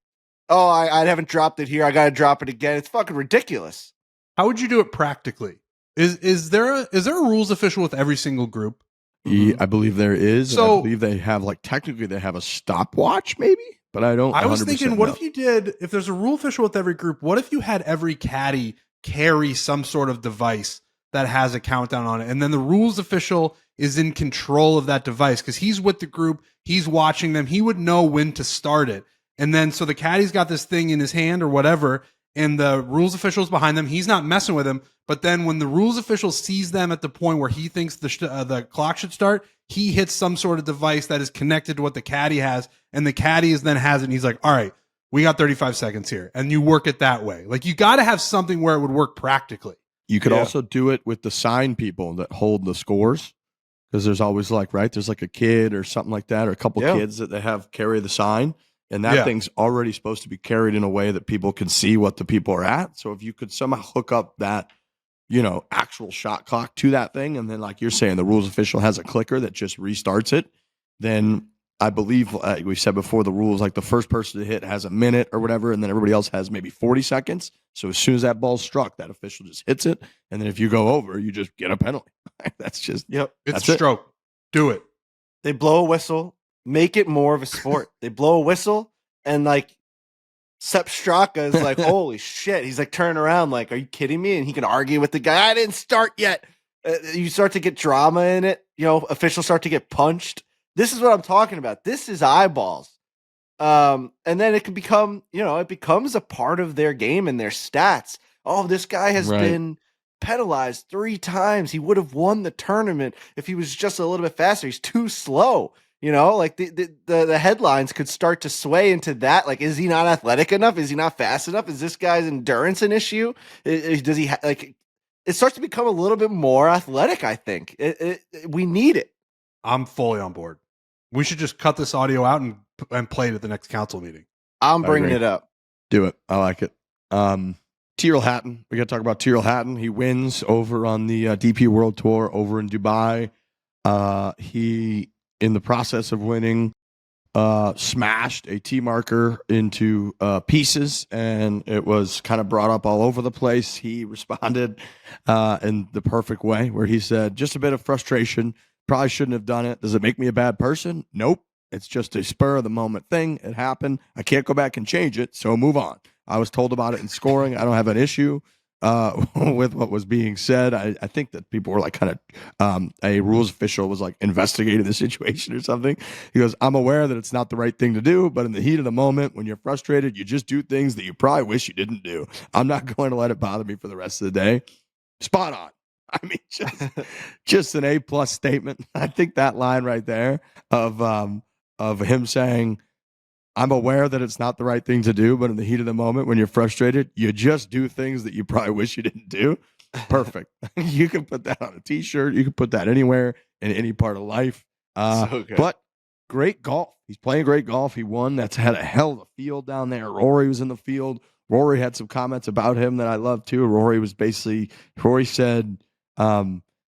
Oh, I haven't dropped it here. I got to drop it again. It's fucking ridiculous. How would you do it practically? Is there a rules official with every single group? Yeah, I believe there is. So I believe they have technically they have a stopwatch maybe, but I don't. I was thinking, what know. if there's a rule official with every group, what if you had every caddy carry some sort of device that has a countdown on it, and then the rules official is in control of that device because he's with the group, he's watching them, he would know when to start it, and then so the caddy's got this thing in his hand or whatever, and the rules official's behind them, he's not messing with him, but then when the rules official sees them at the point where he thinks the clock should start, he hits some sort of device that is connected to what the caddy has, and the caddy then has it, and he's like, all right, we got 35 seconds here, and you work it that way. Like, you got to have something where it would work practically. You could also do it with the sign people that hold the scores, because there's always there's like a kid or something like that, or a couple kids that they have carry the sign, and that thing's already supposed to be carried in a way that people can see what the people are at. So if you could somehow hook up that, actual shot clock to that thing, and then like you're saying, the rules official has a clicker that just restarts it, then I believe we said before the rules, like the first person to hit has a minute or whatever, and then everybody else has maybe 40 seconds. So as soon as that ball's struck, that official just hits it, and then if you go over, you just get a penalty. That's just It's a stroke. Do it. They blow a whistle, make it more of a sport. They blow a whistle, and like Sepp Straka is like, holy shit. He's like turning around like, are you kidding me? And he can argue with the guy. I didn't start yet. You start to get drama in it. Officials start to get punched. This is what I'm talking about. This is eyeballs. And then it can become, it becomes a part of their game and their stats. Oh, this guy has been penalized 3 times. He would have won the tournament if he was just a little bit faster. He's too slow. Like the headlines could start to sway into that. Like, is he not athletic enough? Is he not fast enough? Is this guy's endurance an issue? Does he it starts to become a little bit more athletic, I think. We need it. I'm fully on board. We should just cut this audio out and play it at the next council meeting. I'm bringing it up. Do it. I like it. Tyrrell Hatton. We got to talk about Tyrrell Hatton. He wins over on the DP World Tour over in Dubai. He, in the process of winning, smashed a tee marker into pieces, and it was kind of brought up all over the place. He responded in the perfect way, where he said, just a bit of frustration. Probably shouldn't have done it. Does it make me a bad person? Nope. It's just a spur of the moment thing. It happened. I can't go back and change it, so move on. I was told about it in scoring. I don't have an issue with what was being said. I think that people were like kind of a rules official was like investigating the situation or something. He goes, I'm aware that it's not the right thing to do, but in the heat of the moment, when you're frustrated, you just do things that you probably wish you didn't do. I'm not going to let it bother me for the rest of the day. Spot on. I mean, just an A+ statement. I think that line right there of him saying, I'm aware that it's not the right thing to do, but in the heat of the moment, when you're frustrated, you just do things that you probably wish you didn't do. Perfect. You can put that on a T-shirt. You can put that anywhere in any part of life. But great golf. He's playing great golf. He won. That's had a hell of a field down there. Rory was in the field. Rory had some comments about him that I love too. Rory said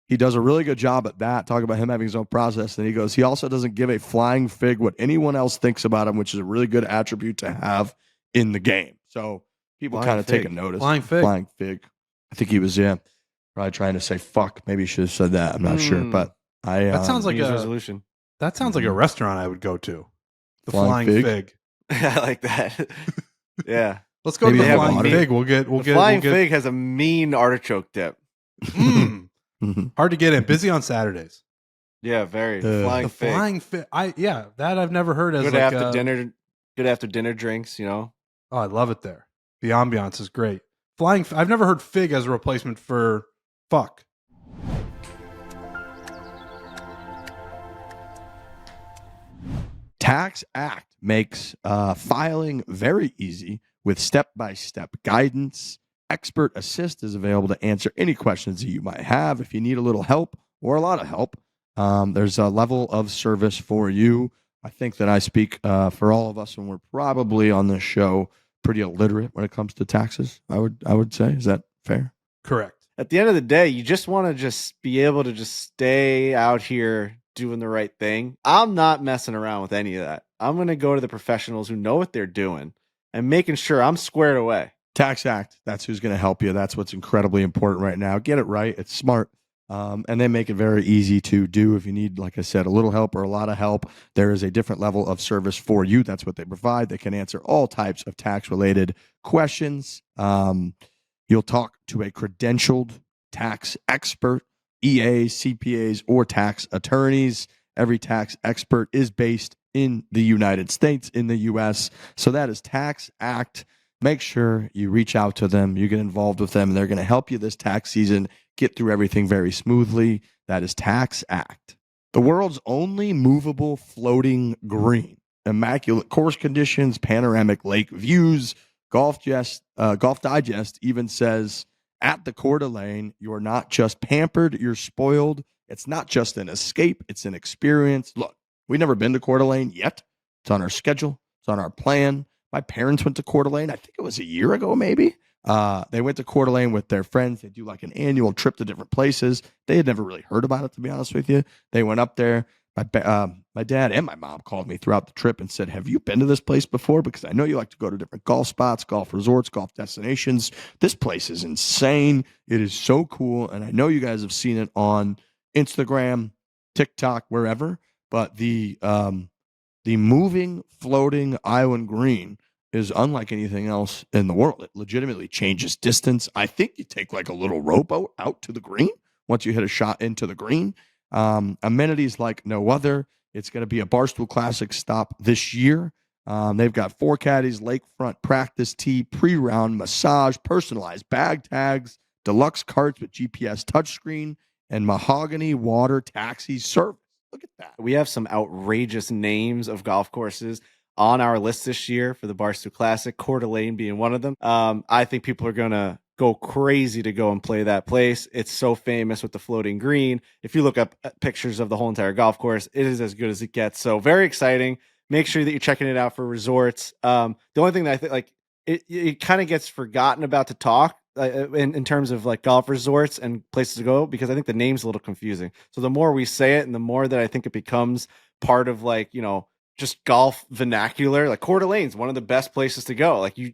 he does a really good job at that, talking about him having his own process. And he goes, he also doesn't give a flying fig what anyone else thinks about him, which is a really good attribute to have in the game. So people kind of take a notice. Flying fig. I think he was, probably trying to say fuck. Maybe he should have said that. I'm not sure. But that sounds like New Year's resolution. That sounds like a restaurant I would go to. The Flying Flying Fig? Fig. I like that. Yeah. Let's go Maybe to they the have Flying water. Fig. The Flying Fig has a mean artichoke dip. Hard to get in. Busy on Saturdays. Yeah, very. The Flying Fig. That I've never heard as good like after dinner. Good after dinner drinks. Oh, I love it there. The ambiance is great. I've never heard fig as a replacement for fuck. Tax Act makes filing very easy with step-by-step guidance. Expert Assist is available to answer any questions that you might have. If you need a little help or a lot of help, there's a level of service for you. I think that I speak for all of us when we're probably on this show pretty illiterate when it comes to taxes. I would say. Is that fair? Correct. At the end of the day, you just want to just be able to just stay out here doing the right thing. I'm not messing around with any of that. I'm going to go to the professionals who know what they're doing and making sure I'm squared away. Tax Act, that's who's going to help you. That's what's incredibly important right now. Get it right. It's smart. And they make it very easy to do. If you need, like I said, a little help or a lot of help, there is a different level of service for you. That's what they provide. They can answer all types of tax-related questions. You'll talk to a credentialed tax expert, EAs, CPAs, or tax attorneys. Every tax expert is based in the United States, in the U.S. So that is Tax Act. Make sure you reach out to them. You get involved with them. And they're going to help you this tax season get through everything very smoothly. That is Tax Act. The world's only movable floating green. Immaculate course conditions, panoramic lake views. Golf Digest even says, at the Coeur d'Alene, you're not just pampered, you're spoiled. It's not just an escape, it's an experience. Look, we've never been to Coeur d'Alene yet. It's on our schedule. It's on our plan. My parents went to Coeur d'Alene. I think it was a year ago, maybe. They went to Coeur d'Alene with their friends. They do like an annual trip to different places. They had never really heard about it, to be honest with you. They went up there. My dad and my mom called me throughout the trip and said, have you been to this place before? Because I know you like to go to different golf spots, golf resorts, golf destinations. This place is insane. It is so cool. And I know you guys have seen it on Instagram, TikTok, wherever. But the moving, floating island green is unlike anything else in the world. It legitimately changes distance. I think you take like a little rowboat out to the green once you hit a shot into the green. Amenities like no other. It's going to be a Barstool Classic stop this year. They've got 4 caddies, lakefront practice tee, pre-round massage, personalized bag tags, deluxe carts with GPS touchscreen, and mahogany water taxi service. Look at that. We have some outrageous names of golf courses on our list this year for the Barstool Classic, Coeur d'Alene being one of them. I think people are going to go crazy to go and play that place. It's so famous with the floating green. If you look up pictures of the whole entire golf course, it is as good as it gets. So very exciting. Make sure that you're checking it out for resorts. The only thing that I think like it kind of gets forgotten about to talk in terms of like golf resorts and places to go, because I think the name's a little confusing. So the more we say it and the more that I think it becomes part of like, just golf vernacular, like Coeur d'Alene's one of the best places to go. Like you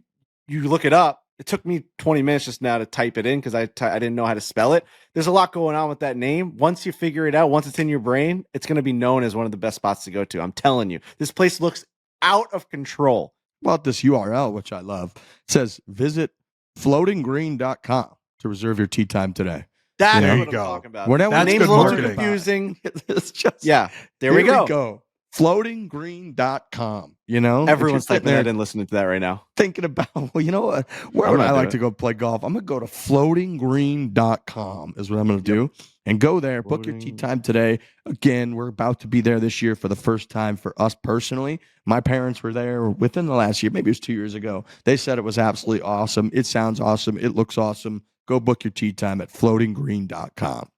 look it up. It took me 20 minutes just now to type it in because I didn't know how to spell it. There's a lot going on with that name. Once you figure it out, once it's in your brain, it's going to be known as one of the best spots to go to. I'm telling you, this place looks out of control. About this URL, which I love, it says visit floatinggreen.com to reserve your tee time today. That's There what you I'm go. talking about. Whenever That's name's good a little too marketing. confusing. It's just Yeah, there we go. Floatinggreen.com. Everyone's If you're typing that in, listening to that right now. thinking about, well, you know what? Where I'm would not I like doing to go play golf? I'm going to go to floatinggreen.com is what I'm going to do. And go there, book your tee time today. Again, we're about to be there this year for the first time for us personally. My parents were there within the last year. Maybe it was 2 years ago. They said it was absolutely awesome. It sounds awesome. It looks awesome. Go book your tee time at floatinggreen.com.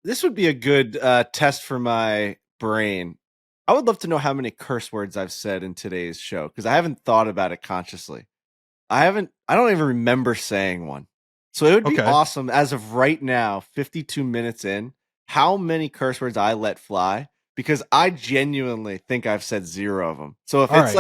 This would be a good test for my brain. I would love to know how many curse words I've said in today's show because I haven't thought about it consciously. I don't even remember saying one. So it would be awesome as of right now, 52 minutes in, how many curse words I let fly because I genuinely think I've said 0 of them. So if it's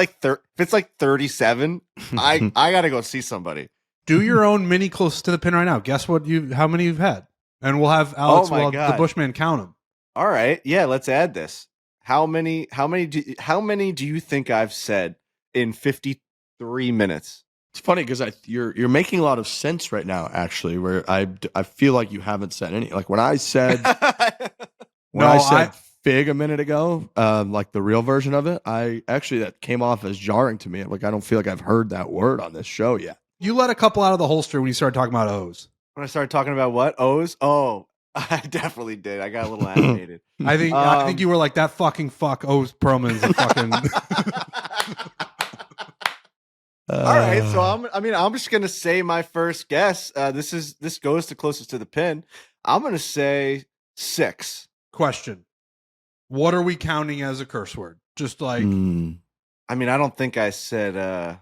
like 37, I got to go see somebody. Do your own mini close to the pin right now. Guess how many you've had. And we'll have Alex, the Bushman count them. All right. Yeah, let's add this. How many do you think I've said in 53 minutes? It's funny because you're making a lot of sense right now, actually, where I feel like you haven't said any. Like when I said fig a minute ago, like the real version of it, that came off as jarring to me. Like I don't feel like I've heard that word on this show yet. You let a couple out of the holster when you started talking about O's. When I started talking about what? O's? Oh, I definitely did. I got a little animated. I think you were like that fucking fuck O's Pearlman's a fucking. All right, so I'm just gonna say my first guess. This goes to closest to the pin. I'm gonna say 6. Question: what are we counting as a curse word? Just like, I mean, I don't think I said.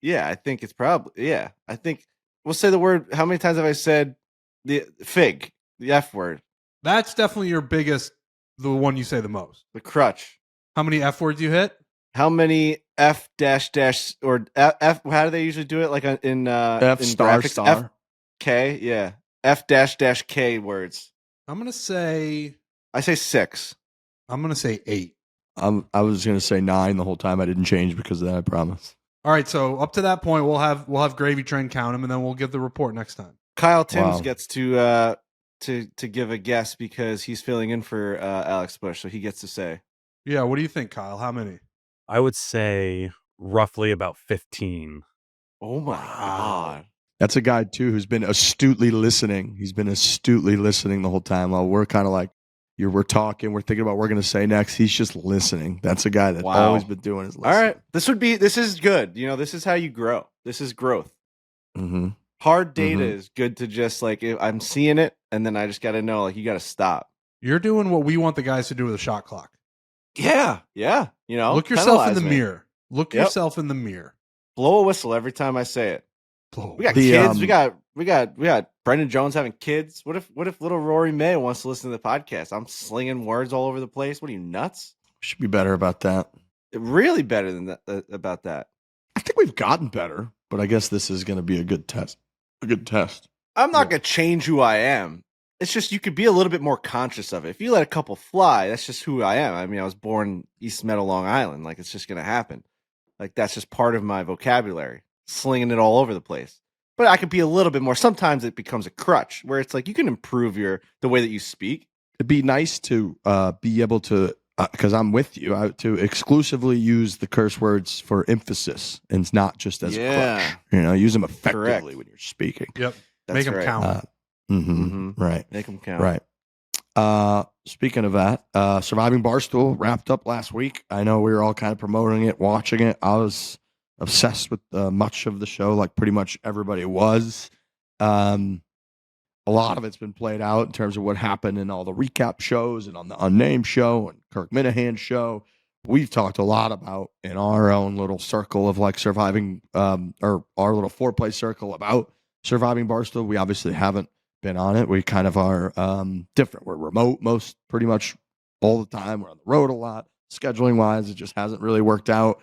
Yeah, I think it's probably I think we'll say the word. How many times have I said the fig, the F word? That's definitely your biggest, the one you say the most. The crutch. How many F words you hit? How many F dash or F? How do they usually do it? Like in F in star graphics? star. F K, yeah. F dash K words. I'm gonna say. I say 6. I'm gonna say 8. I was gonna say 9 the whole time. I didn't change because of that. I promise. All right, so up to that point, we'll have Gravy Train count them, and then we'll give the report next time. Kyle Timms gets to give a guess because he's filling in for Alex Bush, so he gets to say. Yeah, what do you think, Kyle? How many? I would say roughly about 15. Oh my God. That's a guy too who's been astutely listening. He's been astutely listening the whole time while we're kind of like we're talking, we're thinking about what we're gonna say next. He's just listening. That's a guy that's always been doing his listening. All right. This is good. This is how you grow. This is growth. Mm-hmm. Hard data is good to just like I'm seeing it and then I just gotta know like you gotta stop. You're doing what we want the guys to do with a shot clock. Yeah. Look yourself in the mirror. Look yourself in the mirror. Blow a whistle every time I say it. We got kids. We got Brendan Jones having kids. What if little Rory May wants to listen to the podcast? I'm slinging words all over the place. What are you, nuts? Should be better about that. Really better than that about that. I think we've gotten better, but I guess this is going to be a good test. I'm not going to change who I am. It's just you could be a little bit more conscious of it. If you let a couple fly, that's just who I am. I mean, I was born East Meadow, Long Island. Like, it's just going to happen. Like, that's just part of my vocabulary, slinging it all over the place. But I could be a little bit more. Sometimes it becomes a crutch where it's like you can improve the way that you speak. It'd be nice to be able to, because I'm with you, to exclusively use the curse words for emphasis and not just as a crutch. Use them effectively when you're speaking. Yep. That's Make them count. Right. Make them count. Right. Speaking of that, Surviving Barstool wrapped up last week. I know we were all kind of promoting it, watching it. I was obsessed with much of the show, like pretty much everybody was. A lot of it's been played out in terms of what happened in all the recap shows and on the Unnamed show and Kirk Minahan's show. We've talked a lot about in our own little circle of like surviving, or our little fore-play circle about Surviving Barstool. We obviously haven't been on it. We kind of are different. We're remote pretty much all the time. We're on the road a lot. Scheduling wise, it just hasn't really worked out.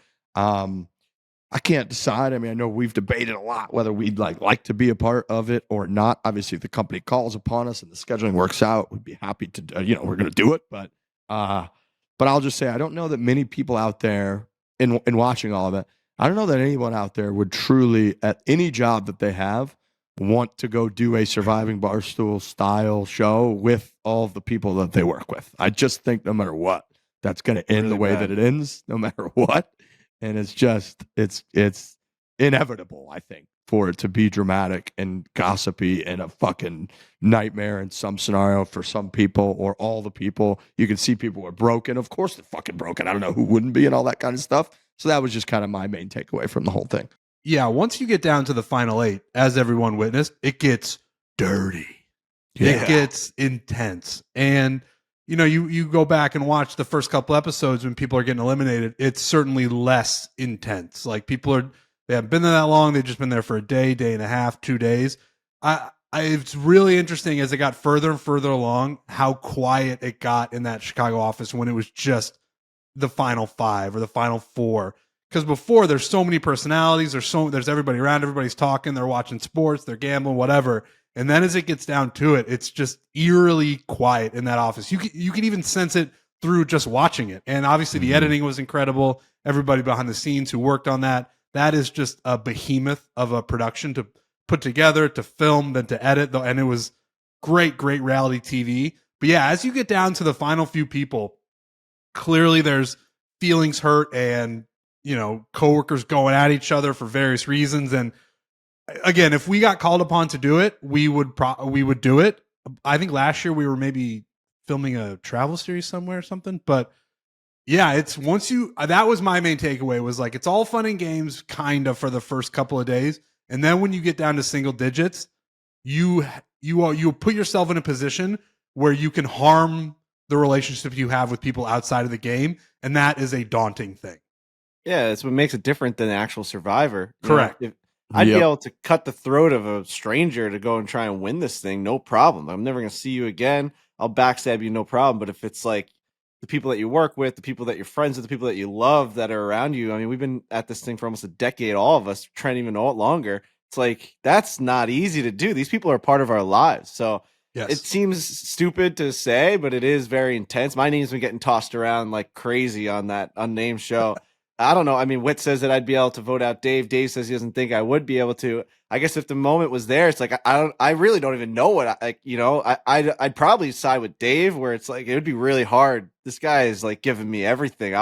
I can't decide. I mean, I know we've debated a lot whether we'd like to be a part of it or not. Obviously, if the company calls upon us and the scheduling works out, we'd be happy to. We're going to do it. But I'll just say I don't know that many people out there in watching all of it. I don't know that anyone out there would truly, at any job that they have, want to go do a Surviving Barstool style show with all of the people that they work with. I just think no matter what, that's going to end the way that it ends, no matter what. And it's just, it's inevitable, I think, for it to be dramatic and gossipy and a fucking nightmare in some scenario for some people or all the people. You can see people are broken. Of course they're fucking broken. I don't know who wouldn't be and all that kind of stuff. So that was just kind of my main takeaway from the whole thing. Yeah, once you get down to the final 8, as everyone witnessed, it gets dirty. Yeah. It gets intense. And you go back and watch the first couple episodes when people are getting eliminated, it's certainly less intense. Like they haven't been there that long. They've just been there for a day and a half, 2 days. It's really interesting as it got further and further along, how quiet it got in that Chicago office when it was just the final 5 or the final 4. Because before, there's so many personalities, there's everybody around, everybody's talking, they're watching sports, they're gambling, whatever. And then as it gets down to it, it's just eerily quiet in that office. You can even sense it through just watching it. And obviously the editing was incredible. Everybody behind the scenes who worked on that is just a behemoth of a production to put together, to film, then to edit. And it was great reality TV. But yeah, as you get down to the final few people, clearly there's feelings hurt and, coworkers going at each other for various reasons. And again, if we got called upon to do it, we would do it. I think last year we were maybe filming a travel series somewhere or something. But yeah, that was my main takeaway, was like, it's all fun and games kind of for the first couple of days. And then when you get down to single digits, you put yourself in a position where you can harm the relationship you have with people outside of the game. And that is a daunting thing. Yeah, that's what makes it different than actual Survivor. Correct. I'd be able to cut the throat of a stranger to go and try and win this thing, no problem. I'm never going to see you again. I'll backstab you, no problem. But if it's like the people that you work with, the people that you're friends with, the people that you love that are around you, I mean, we've been at this thing for almost a decade, all of us, trying to even know it longer. It's like, that's not easy to do. These people are part of our lives. So yes. It seems stupid to say, but it is very intense. My name's been getting tossed around like crazy on that unnamed show. I don't know. I mean, Whit says that I'd be able to vote out Dave. Dave says he doesn't think I would be able to. I guess if the moment was there, it's like I really don't even know what I'd probably side with Dave, where it's like it would be really hard. This guy is like giving me everything.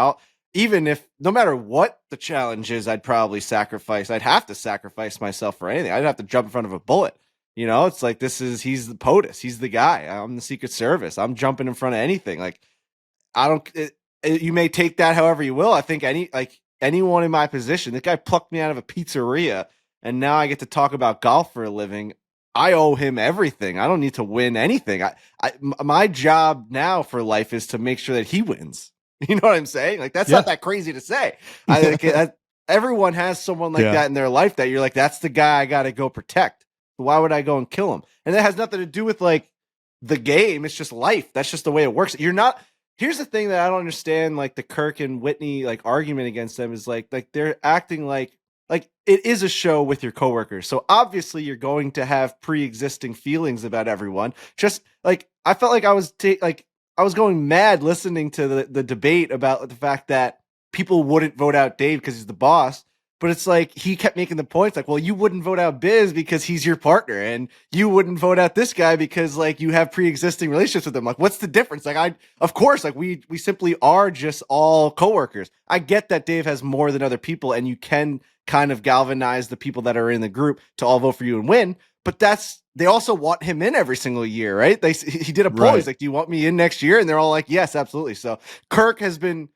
Even if no matter what the challenge is, I'd probably sacrifice. I'd have to sacrifice myself for anything. I'd have to jump in front of a bullet. It's like he's the POTUS. He's the guy. I'm the Secret Service. I'm jumping in front of anything. Like you may take that however you will. I think anyone in my position, this guy plucked me out of a pizzeria and now I get to talk about golf for a living. I owe him everything. I don't need to win anything. My job now for life is to make sure that he wins. You know what I'm saying? Like, that's not that crazy to say. Everyone has someone like that in their life that you're like, that's the guy I got to go protect. Why would I go and kill him? And that has nothing to do with like the game. It's just life. That's just the way it works. Here's the thing that I don't understand, like the Kirk and Whitney like argument against them is like they're acting like it is a show with your coworkers. So obviously you're going to have pre-existing feelings about everyone. Just like I felt like I was going mad listening to the debate about the fact that people wouldn't vote out Dave because he's the boss. But it's like he kept making the points like, well, you wouldn't vote out Biz because he's your partner, and you wouldn't vote out this guy because like you have pre-existing relationships with him. Like, what's the difference? Like, of course, like we simply are just all coworkers. I get that Dave has more than other people, and you can kind of galvanize the people that are in the group to all vote for you and win. But they also want him in every single year, right? He did a poll. Right. He's like, do you want me in next year? And they're all like, yes, absolutely. So Kirk Minahan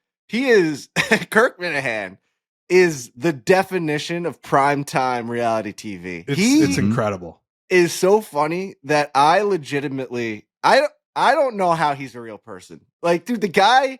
is the definition of primetime reality TV. It's incredible. Is so funny that I legitimately, I don't know how he's a real person. Like, dude, the guy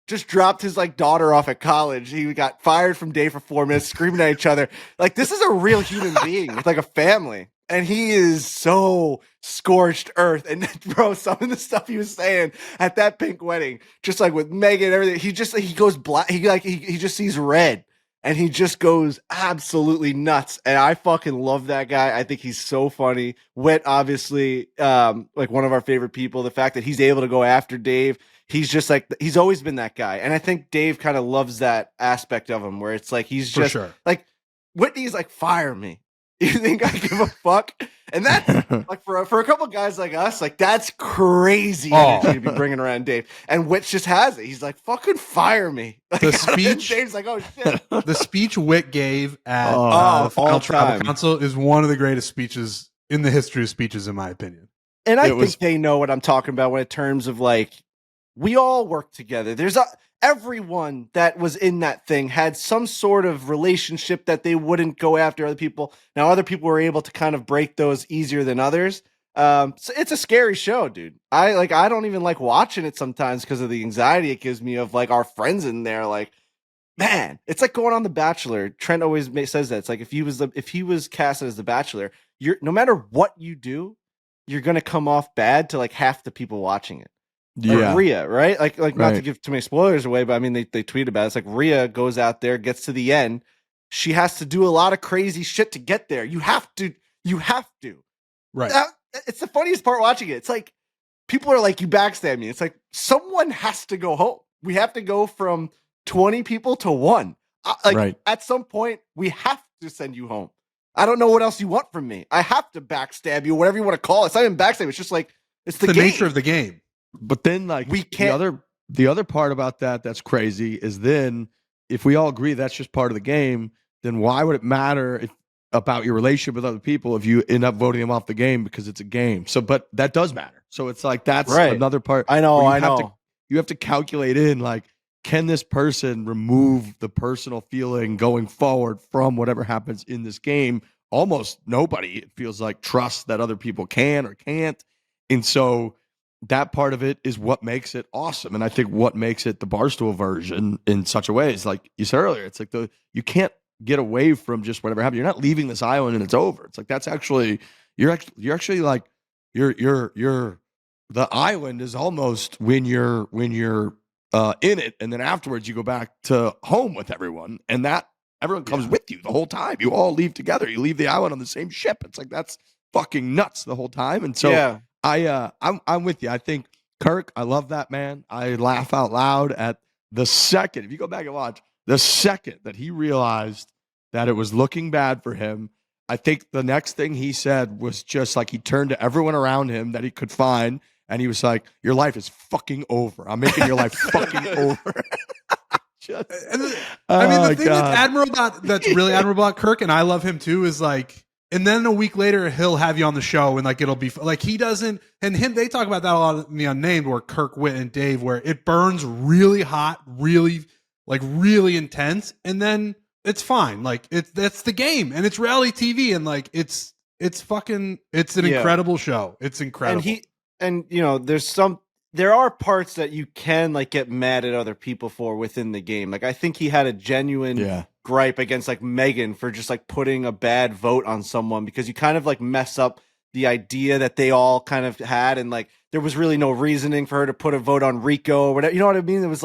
just dropped his like daughter off at college. He got fired from Dave for 4 minutes, screaming at each other. Like, this is a real human being with like a family. And he is so scorched earth. And bro, some of the stuff he was saying at that pink wedding, just like with Megan and everything, he goes black. He just sees red. And he just goes absolutely nuts. And I fucking love that guy. I think he's so funny. Whit, obviously, like one of our favorite people. The fact that he's able to go after Dave. He's just like, he's always been that guy. And I think Dave kind of loves that aspect of him where it's like, he's just like, Whitney's like, fire me. You think I give a fuck? And that's like for a couple guys like us, like that's crazy energy to be bringing around Dave. And Whit just has it. He's like, fucking fire me. Like, the speech, Dave's like, oh shit. The speech Whit gave at the Final Tribal Council is one of the greatest speeches in the history of speeches, in my opinion. And I think they know what I'm talking about when in terms of like, we all work together. Everyone that was in that thing had some sort of relationship that they wouldn't go after other people. Now, other people were able to kind of break those easier than others. So it's a scary show, dude. I don't even like watching it sometimes because of the anxiety it gives me of like our friends in there. Like, man, it's like going on The Bachelor. Trent always says that. It's like if he was casted as The Bachelor, you're no matter what you do, you're gonna come off bad to like half the people watching it. Like Rhea, right? Like not to give too many spoilers away, but I mean they tweet about it. It's like Rhea goes out there, gets to the end. She has to do a lot of crazy shit to get there. You have to. Right. It's the funniest part watching it. It's like people are like, you backstab me. It's like someone has to go home. We have to go from 20 people to 1. At some point, we have to send you home. I don't know what else you want from me. I have to backstab you, whatever you want to call it. It's not even backstab. It's just like it's the nature of the game. But then, like, we can't. The other part about that's crazy is then if we all agree that's just part of the game, then why would it matter about your relationship with other people if you end up voting them off the game because it's a game? So, but that does matter. So it's like that's another part. I know. You have to calculate in like, can this person remove the personal feeling going forward from whatever happens in this game? Almost nobody, it feels like, trusts that other people can or can't. And so that part of it is what makes it awesome. And I think what makes it the Barstool version in such a way is like you said earlier, it's like you can't get away from just whatever happened. You're not leaving this island and it's over. It's like that's actually you're actually like you're the island is almost when you're in it, and then afterwards you go back to home with everyone, and that everyone comes with you the whole time. You all leave together. You leave the island on the same ship. It's like that's fucking nuts the whole time. And so I'm with you. I think Kirk, I love that man. I laugh out loud at the second, if you go back and watch, the second that he realized that it was looking bad for him. I think the next thing he said was just like he turned to everyone around him that he could find, and he was like, your life is fucking over. I'm making your life fucking over. The thing that's really admirable about Kirk, and I love him too, is like, and then a week later he'll have you on the show, and like it'll be like he doesn't, and him. They talk about that a lot in the Unnamed, where Kirk, Whit, and Dave, where it burns really hot, really intense, and then it's fine. Like that's the game, and it's reality TV, and like it's an incredible show. It's incredible. And you know, there are parts that you can like get mad at other people for within the game. Like I think he had a genuine gripe against like Megan for just like putting a bad vote on someone because you kind of like mess up the idea that they all kind of had, and like there was really no reasoning for her to put a vote on Rico or whatever. You know what I mean? It was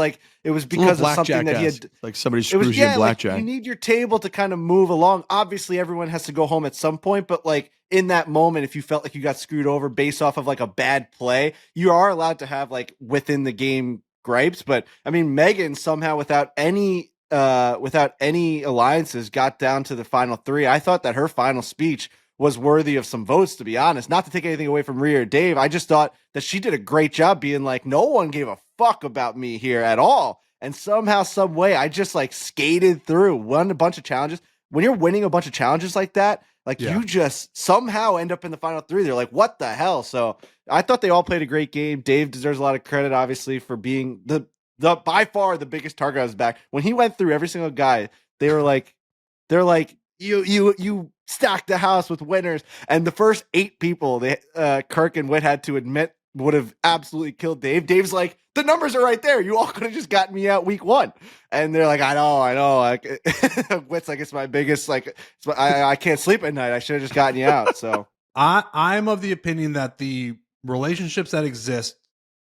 because of something that he had. Like somebody screws you in blackjack. Like you need your table to kind of move along. Obviously, everyone has to go home at some point, but like in that moment, if you felt like you got screwed over based off of like a bad play, you are allowed to have like within the game gripes. But I mean, Megan somehow without any alliances got down to the final 3. I thought that her final speech was worthy of some votes, to be honest. Not to take anything away from Rhea or Dave. I just thought that she did a great job being like, no one gave a fuck about me here at all. And somehow, some way, I just like skated through, won a bunch of challenges. When you're winning a bunch of challenges like that, you just somehow end up in the final 3. They're like, what the hell? So I thought they all played a great game. Dave deserves a lot of credit, obviously, for being the by far the biggest target on his back. When he went through every single guy, they're like, you stacked the house with winners. And the first 8 people Kirk and Whit had to admit would have absolutely killed Dave. Dave's like, the numbers are right there. You all could have just gotten me out week 1. And they're like, I know. Like, Whit's like, it's my biggest, like, I can't sleep at night. I should have just gotten you out. So I'm of the opinion that the relationships that exist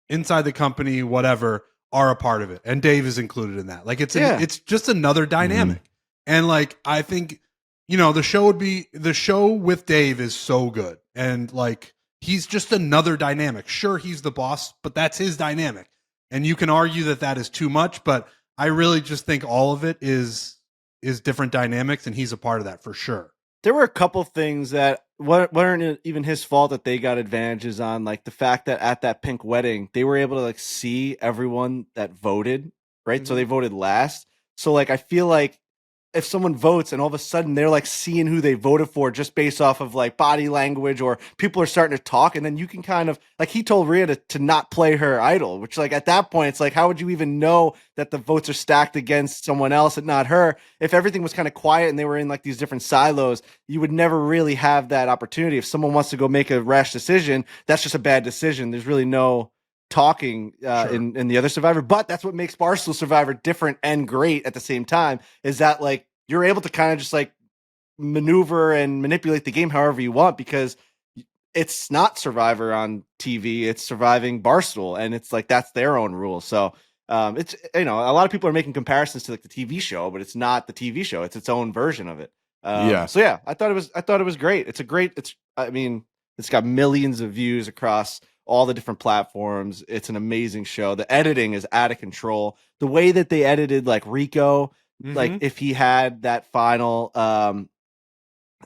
inside the company, whatever, are a part of it. And Dave is included in that. Like it's just another dynamic. Mm-hmm. And like, I think, you know, the show with Dave is so good. And like, he's just another dynamic. Sure, he's the boss, but that's his dynamic. And you can argue that is too much, but I really just think all of it is different dynamics, and he's a part of that for sure. There were a couple things that weren't even his fault that they got advantages on, like the fact that at that pink wedding, they were able to like see everyone that voted, right? Mm-hmm. So they voted last. So like, I feel like if someone votes and all of a sudden they're like seeing who they voted for just based off of like body language, or people are starting to talk, and then you can kind of like, he told Rhea to not play her idol, which like at that point it's like, how would you even know that the votes are stacked against someone else and not her? If everything was kind of quiet and they were in like these different silos, you would never really have that opportunity. If someone wants to go make a rash decision, that's just a bad decision. There's really no talking in the other Survivor, but that's what makes Barstool Survivor different and great at the same time, is that like you're able to kind of just like maneuver and manipulate the game however you want, because it's not Survivor on TV, it's Surviving Barstool, and it's like that's their own rule. So it's, you know, a lot of people are making comparisons to like the TV show, but it's not the TV show, it's its own version of it. So yeah, I thought it was great. I mean, it's got millions of views across all the different platforms. It's an amazing show. The editing is out of control. The way that they edited like Rico, like if he had that final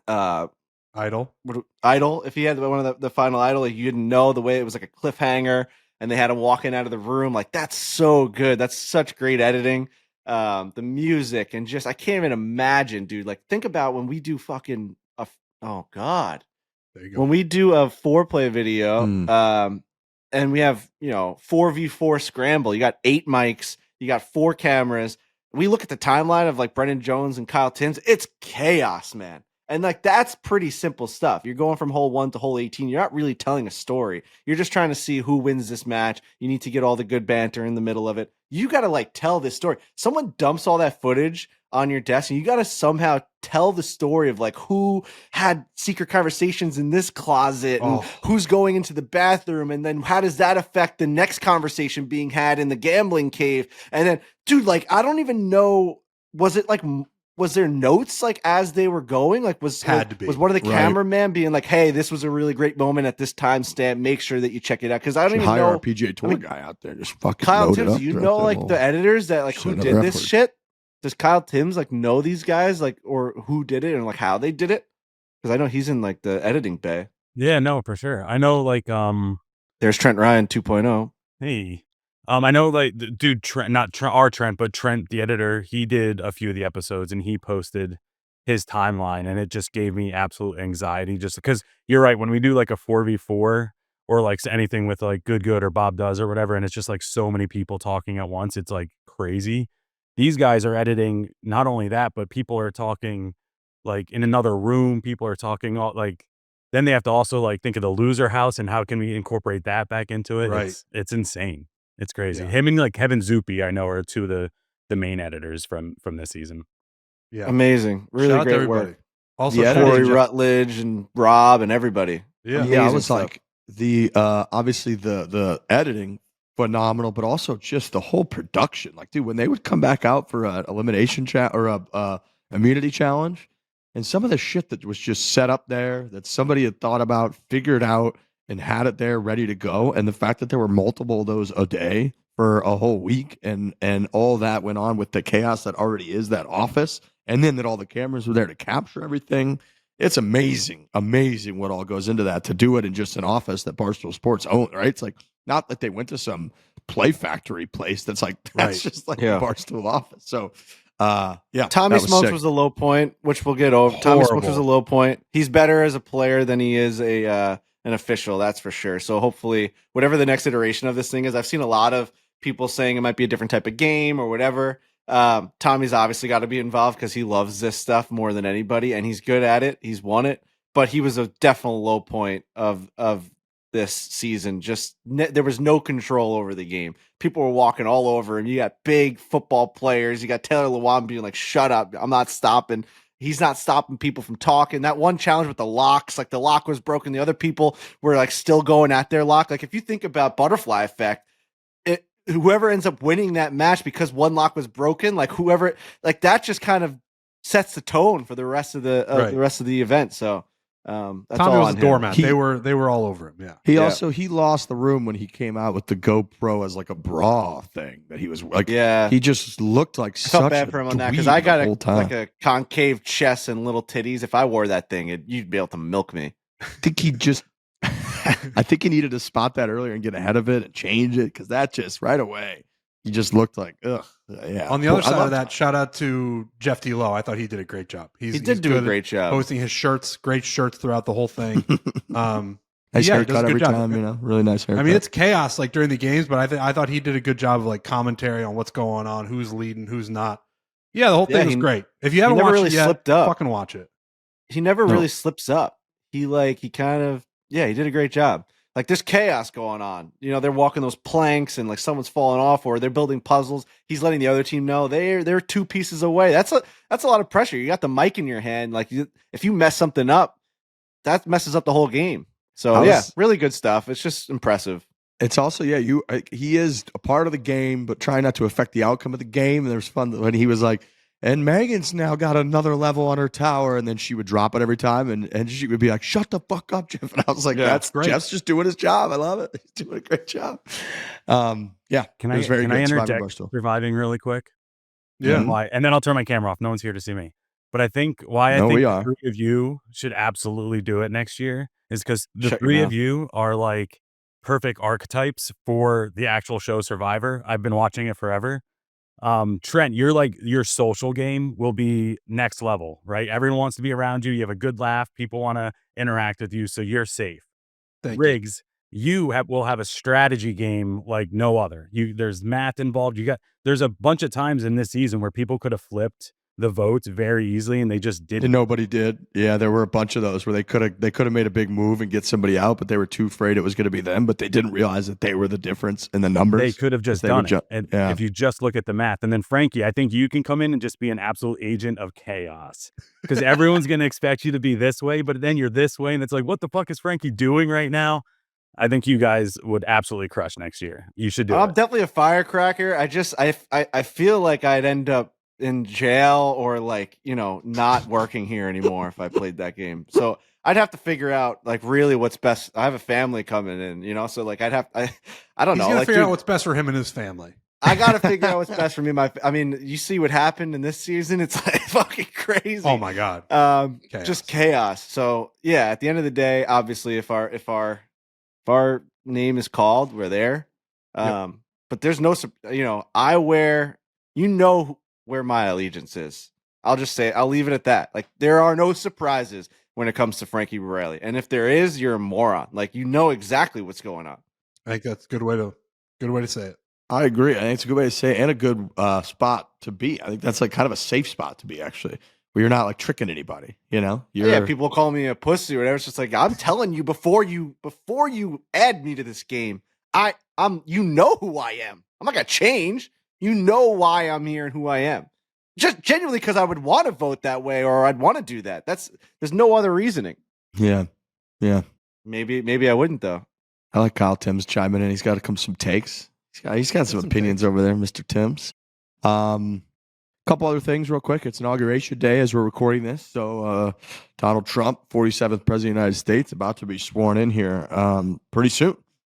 Idol, if he had one of the final idol, like, you didn't know, the way it was like a cliffhanger and they had him walking out of the room, like that's so good. That's such great editing. The music, and just I can't even imagine, dude. Like think about when we do fucking oh god. there you go. When we do a fore-play video, and we have, you know, 4v4 scramble, you got 8 mics, you got 4 cameras. We look at the timeline of like Brendan Jones and Kyle Timms, it's chaos, man. And like that's pretty simple stuff. You're going from hole 1 to hole 18. You're not really telling a story. You're just trying to see who wins this match. You need to get all the good banter in the middle of it. You got to like tell this story. Someone dumps all that footage on your desk, and you got to somehow tell the story of like who had secret conversations in this closet and who's going into the bathroom, and then how does that affect the next conversation being had in the gambling cave. And then, dude, like I don't even know, was there notes like as they were going? Like was one of the cameraman being like, "Hey, this was a really great moment at this timestamp. Make sure that you check it out." Because I don't even know. Our PGA Tour guy out there just fucking Kyle load it Timms. up You know, like the editors that like who did this shit. Does Kyle Timms like know these guys, like, or who did it and like how they did it? Because I know he's in like the editing bay. Yeah, no, for sure. I know, like, there's Trent Ryan 2.0. Hey, I know, like, dude, Trent, not Trent, our Trent, but Trent, the editor, he did a few of the episodes and he posted his timeline, and it just gave me absolute anxiety, just because you're right. When we do like a 4v4 or like anything with like Good or Bob Does or whatever, and it's just like so many people talking at once, it's like crazy. These guys are editing not only that, but people are talking like in another room. People are talking all like, then they have to also like think of the loser house and how can we incorporate that back into it. Right. It's insane. It's crazy. Yeah. Him and like Kevin Zuppi, I know, are two of the main editors from this season. Yeah. Amazing. Really Shout out to great everybody. work. Also, yeah, shout out to Corey Jeff- Rutledge and Rob and everybody. Yeah. Amazing Yeah, I was stuff. like the obviously the editing phenomenal, but also just the whole production. Like, dude, when they would come back out for an elimination chat or a immunity challenge, and some of the shit that was just set up there that somebody had thought about, figured out, and had it there ready to go, and the fact that there were multiple of those a day for a whole week, and all that went on with the chaos that already is that office, and then that all the cameras were there to capture everything. It's amazing what all goes into that, to do it in just an office that Barstool Sports own, right? It's like, not that they went to some Play Factory place that's like, that's just like the Barstool office. So, yeah. Tommy Smokes was the low point, which we'll get over. Tommy Smokes was a low point. He's better as a player than he is an official, that's for sure. So hopefully, whatever the next iteration of this thing is, I've seen a lot of people saying it might be a different type of game or whatever. Tommy's obviously got to be involved because he loves this stuff more than anybody, and he's good at it. He's won it, but he was a definite low point of this season. Just there was no control over the game. People were walking all over him. You got big football players. You got Taylor Lewan being like, "Shut up! I'm not stopping." He's not stopping people from talking. That one challenge with the locks, like the lock was broken, the other people were like still going at their lock. Like if you think about butterfly effect, whoever ends up winning that match because one lock was broken, like whoever, like that just kind of sets the tone for the rest of the event. So that's Tommy all was on a doormat. him. They were all over him. Yeah. He lost the room when he came out with the GoPro as like a bra thing that he was like. Yeah, he just looked like I felt such bad a for him on that dweeb because I got the whole time. like a concave chest and little titties. If I wore that thing, you'd be able to milk me. I think he just. I think he needed to spot that earlier and get ahead of it and change it, because that just right away He just looked like, ugh. Yeah. On the other I side of love that, shout out to Jeff D. Lowe. I thought he did a great job. He did do a great job. Posting his shirts, great shirts throughout the whole thing. Nice yeah, he does a haircut good every job. time, you know, really nice haircut. I mean, it's chaos like during the games, but I thought he did a good job of like commentary on what's going on, who's leading, who's not. Yeah, the whole thing was great. If you haven't never watched really it yet, slipped up. fucking watch it. He never really slips up. He kind of, he did a great job. Like there's chaos going on. You know, they're walking those planks and like someone's falling off or they're building puzzles. He's letting the other team know they're 2 pieces away. That's a lot of pressure. You got the mic in your hand. Like if you mess something up, that messes up the whole game. So really good stuff. It's just impressive. It's also, he is a part of the game, but trying not to affect the outcome of the game. And there's fun when he was like, and Megan's now got another level on her tower, and then she would drop it every time, and she would be like, "Shut the fuck up, Jeff." And I was like, "That's great. Jeff's just doing his job. I love it. He's doing a great job." Can I interject Surviving really quick? Yeah. Why? And then I'll turn my camera off. No one's here to see me. But I think I think the 3 of you should absolutely do it next year is because the 3 of you are like perfect archetypes for the actual show Survivor. I've been watching it forever. Trent, your social game will be next level, right? Everyone wants to be around you. You have a good laugh. People want to interact with you, so you're safe. Riggs, you will have a strategy game like no other. There's math involved. There's a bunch of times in this season where people could have flipped the votes very easily, and they just didn't. And nobody did. Yeah, there were a bunch of those where they could have made a big move and get somebody out, but they were too afraid it was going to be them. But they didn't realize that they were the difference in the numbers. They could have just done it. And if you just look at the math, and then Frankie, I think you can come in and just be an absolute agent of chaos because everyone's going to expect you to be this way, but then you're this way, and it's like, what the fuck is Frankie doing right now? I think you guys would absolutely crush next year. You should do it. I'm definitely a firecracker. I feel like I'd end up in jail or not working here anymore if I played that game. So I'd have to figure out really what's best. I have a family coming in, so I don't know. He's gonna figure out what's best for him and his family. I got to figure out what's best for me. I mean, you see what happened in this season. It's fucking crazy. Oh my God. Just chaos. So yeah, at the end of the day, obviously if our name is called, we're there. But there's no, I wear, where my allegiance is. I'll leave it at that. There are no surprises when it comes to Frankie Borelli. And if there is, you're a moron. You know exactly what's going on. I think that's a good way to say it. I agree. I think it's a good way to say it and a good spot to be. I think that's kind of a safe spot to be, actually, where you're not tricking anybody, People call me a pussy or whatever. It's just I'm telling you before you add me to this game, I'm who I am. I'm not gonna change. You know why I'm here and who I am. Just genuinely because I would want to vote that way or I'd want to do that. There's no other reasoning. Yeah. Maybe I wouldn't though. I like Kyle Timms chiming in. He's got some takes. He's got some opinions over there, Mr. Timms. Couple other things real quick. It's Inauguration Day as we're recording this. So Donald Trump, 47th President of the United States, about to be sworn in here pretty soon.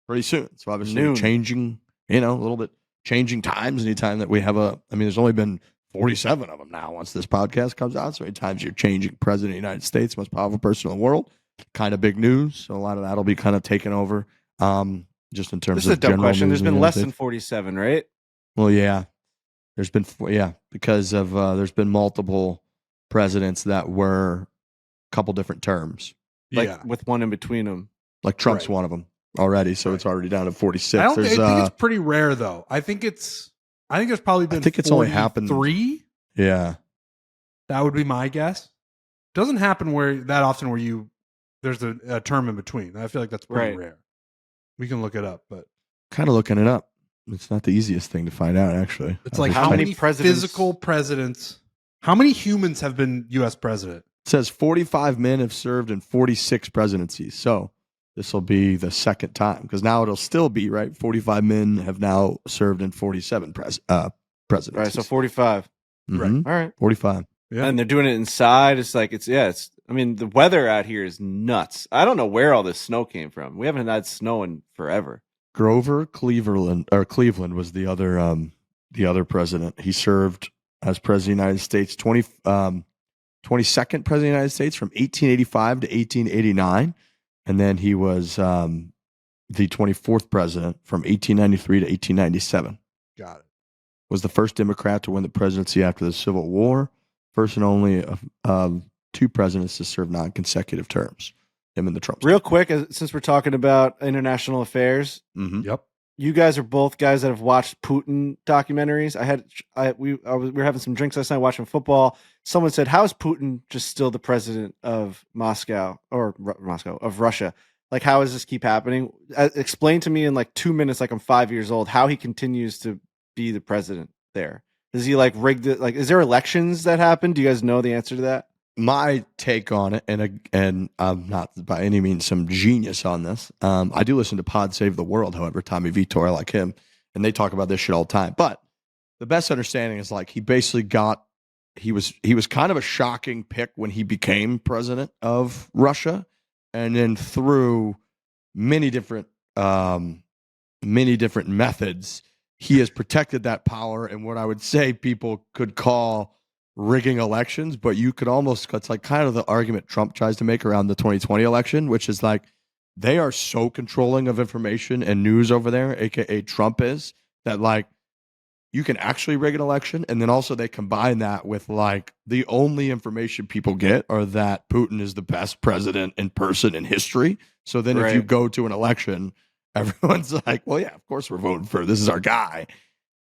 So obviously changing, a little bit changing times anytime that we have there's only been 47 of them now once this podcast comes out. So many times you're changing President of the United States, most powerful person in the world. Kind of big news. So a lot of that will be kind of taken over just in terms of This is a dumb question. There's been less than 47, right? Well, yeah. There's been, because of there's been multiple presidents that were a couple different terms. With one in between them. Trump's one of them already, so it's already down to 46. I think it's pretty rare, though. I think there's probably been. I think it's only happened 3. Yeah, that would be my guess. Doesn't happen that often where there's a term in between. I feel like that's pretty rare. We can look it up, but kind of looking it up. It's not the easiest thing to find out, actually. It's how many physical presidents, how many humans have been U.S. president? It says 45 men have served in 46 presidencies. So this will be the second time because now it'll still be, 45 men have now served in 47 presidencies. Right, so 45. Mm-hmm. Right. All right. 45. Yeah. And they're doing it inside. It's the weather out here is nuts. I don't know where all this snow came from. We haven't had snow in forever. Grover Cleveland was the other president. He served as president of the United States, 22nd president of the United States from 1885 to 1889. And then he was the 24th president from 1893 to 1897. Got it. was the first Democrat to win the presidency after the Civil War. First and only of two presidents to serve non-consecutive terms. Him and the Trump. Real quick, since we're talking about international affairs, Yep. you guys are both guys that have watched Putin documentaries. We were having some drinks last night watching football. Someone said, "How is Putin just still the president of Moscow of Russia? Like, how does this keep happening? Explain to me in like 2 minutes, like I'm 5 years old, how he continues to be the president there. Does he like rig it? Like, is there elections that happen? Do you guys know the answer to that?" My take on it, and I'm not by any means some genius on this. I do listen to Pod Save the World, however, Tommy Vitor, I like him, and they talk about this shit all the time. But the best understanding is like he basically he was kind of a shocking pick when he became president of Russia, and then through many different methods, he has protected that power and what I would say people could call rigging elections, but you could almost, it's like kind of the argument Trump tries to make around the 2020 election, which is like they are so controlling of information and news over there, aka Trump is, that like you can actually rig an election. And then also they combine that with like the only information people get are that Putin is the best president in person in history. So then if you go to an election, everyone's like, well, yeah, of course we're voting for, this is our guy.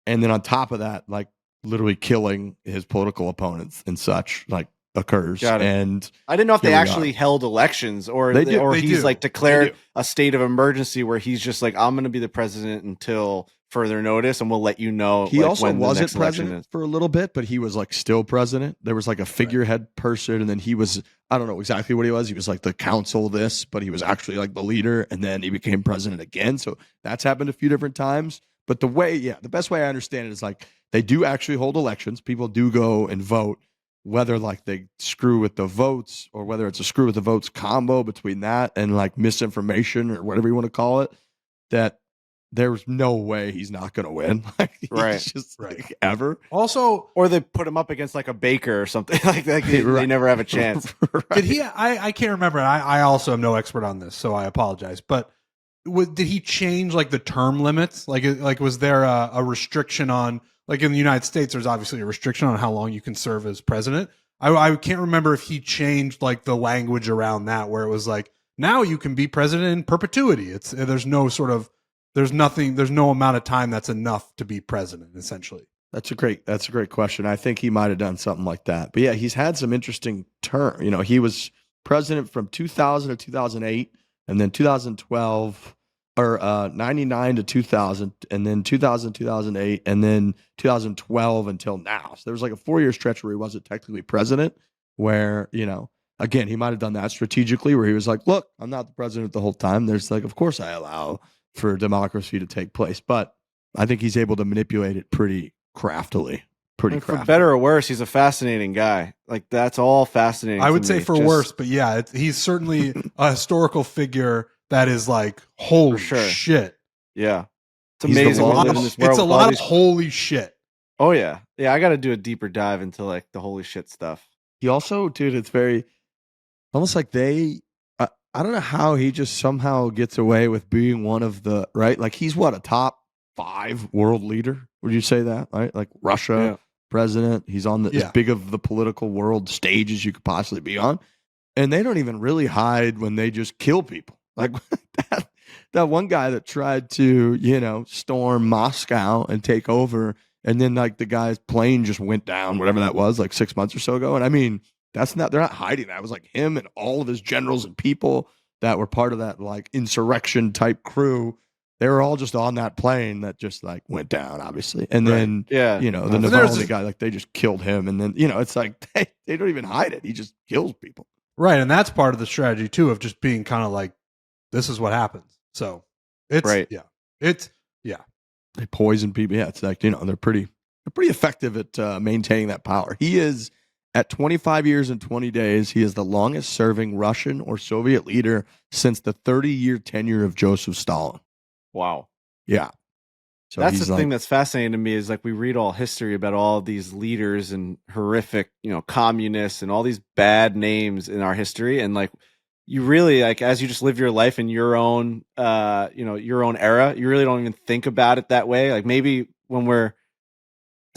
And then on top of that, like literally killing his political opponents and such like occurs. And I didn't know if they actually held elections or he's like declared a state of emergency where he's just like, I'm going to be the president until further notice and we'll let you know. He also wasn't president for a little bit, but he was like still president. There was like a figurehead person, and then he was, I don't know exactly what he was. He was like the council this, but he was actually like the leader, and then he became president again. So that's happened a few different times. But the best way I understand it is like they do actually hold elections. People do go and vote, whether like they screw with the votes or whether it's a screw with the votes combo between that and like misinformation or whatever you want to call it, that there's no way he's not going to win. Like, just like ever. Also, or they put him up against like a baker or something like that. They never have a chance. Did he? I can't remember. I also am no expert on this, so I apologize. But did he change like the term limits? Like was there a restriction on, like in the United States, there's obviously a restriction on how long you can serve as president. I can't remember if he changed like the language around that, where it was like, now you can be president in perpetuity. There's no amount of time that's enough to be president, essentially. That's a great question. I think he might have done something like that. But yeah, he's had some interesting term. You know, he was president from 2000 to 2008, and then 2012 or 99 to 2000, and then 2000, 2008, and then 2012 until now. So there was like a 4-year stretch where he wasn't technically president, where, you know, again, he might have done that strategically, where he was like, look, I'm not the president the whole time. There's like, of course I allow for democracy to take place. But I think he's able to manipulate it pretty craftily. For better or worse, he's a fascinating guy. Like, that's all fascinating. I would say for worse, but yeah, he's certainly a historical figure that is like, holy shit. Yeah. It's amazing. It's a lot of holy shit. Oh, yeah. Yeah, I got to do a deeper dive into like the holy shit stuff. He also, dude, it's very almost like I don't know how he just somehow gets away with being one of the, right? Like, he's what, a top 5 world leader? Would you say that, right? Like Russia president. He's on as big of the political world stage as you could possibly be on. And they don't even really hide when they just kill people. Like that one guy that tried to, you know, storm Moscow and take over. And then like the guy's plane just went down, whatever that was, like 6 months or so ago. And I mean, they're not hiding that. It was like him and all of his generals and people that were part of that like insurrection type crew. They were all just on that plane that just like went down, obviously. And then, you know, the Navalny guy, like they just killed him. And then, you know, it's like they don't even hide it. He just kills people. Right. And that's part of the strategy too, of just being kind of like, this is what happens. So it's, they poison people. Yeah. It's like, you know, they're pretty effective at maintaining that power. He is at 25 years and 20 days. He is the longest serving Russian or Soviet leader since the 30-year tenure of Joseph Stalin. Wow. Yeah. So that's the thing that's fascinating to me is like we read all history about all these leaders and horrific, you know, communists and all these bad names in our history. And like, you really like, as you just live your life in your own, you know, your own era, you really don't even think about it that way. Like maybe when we're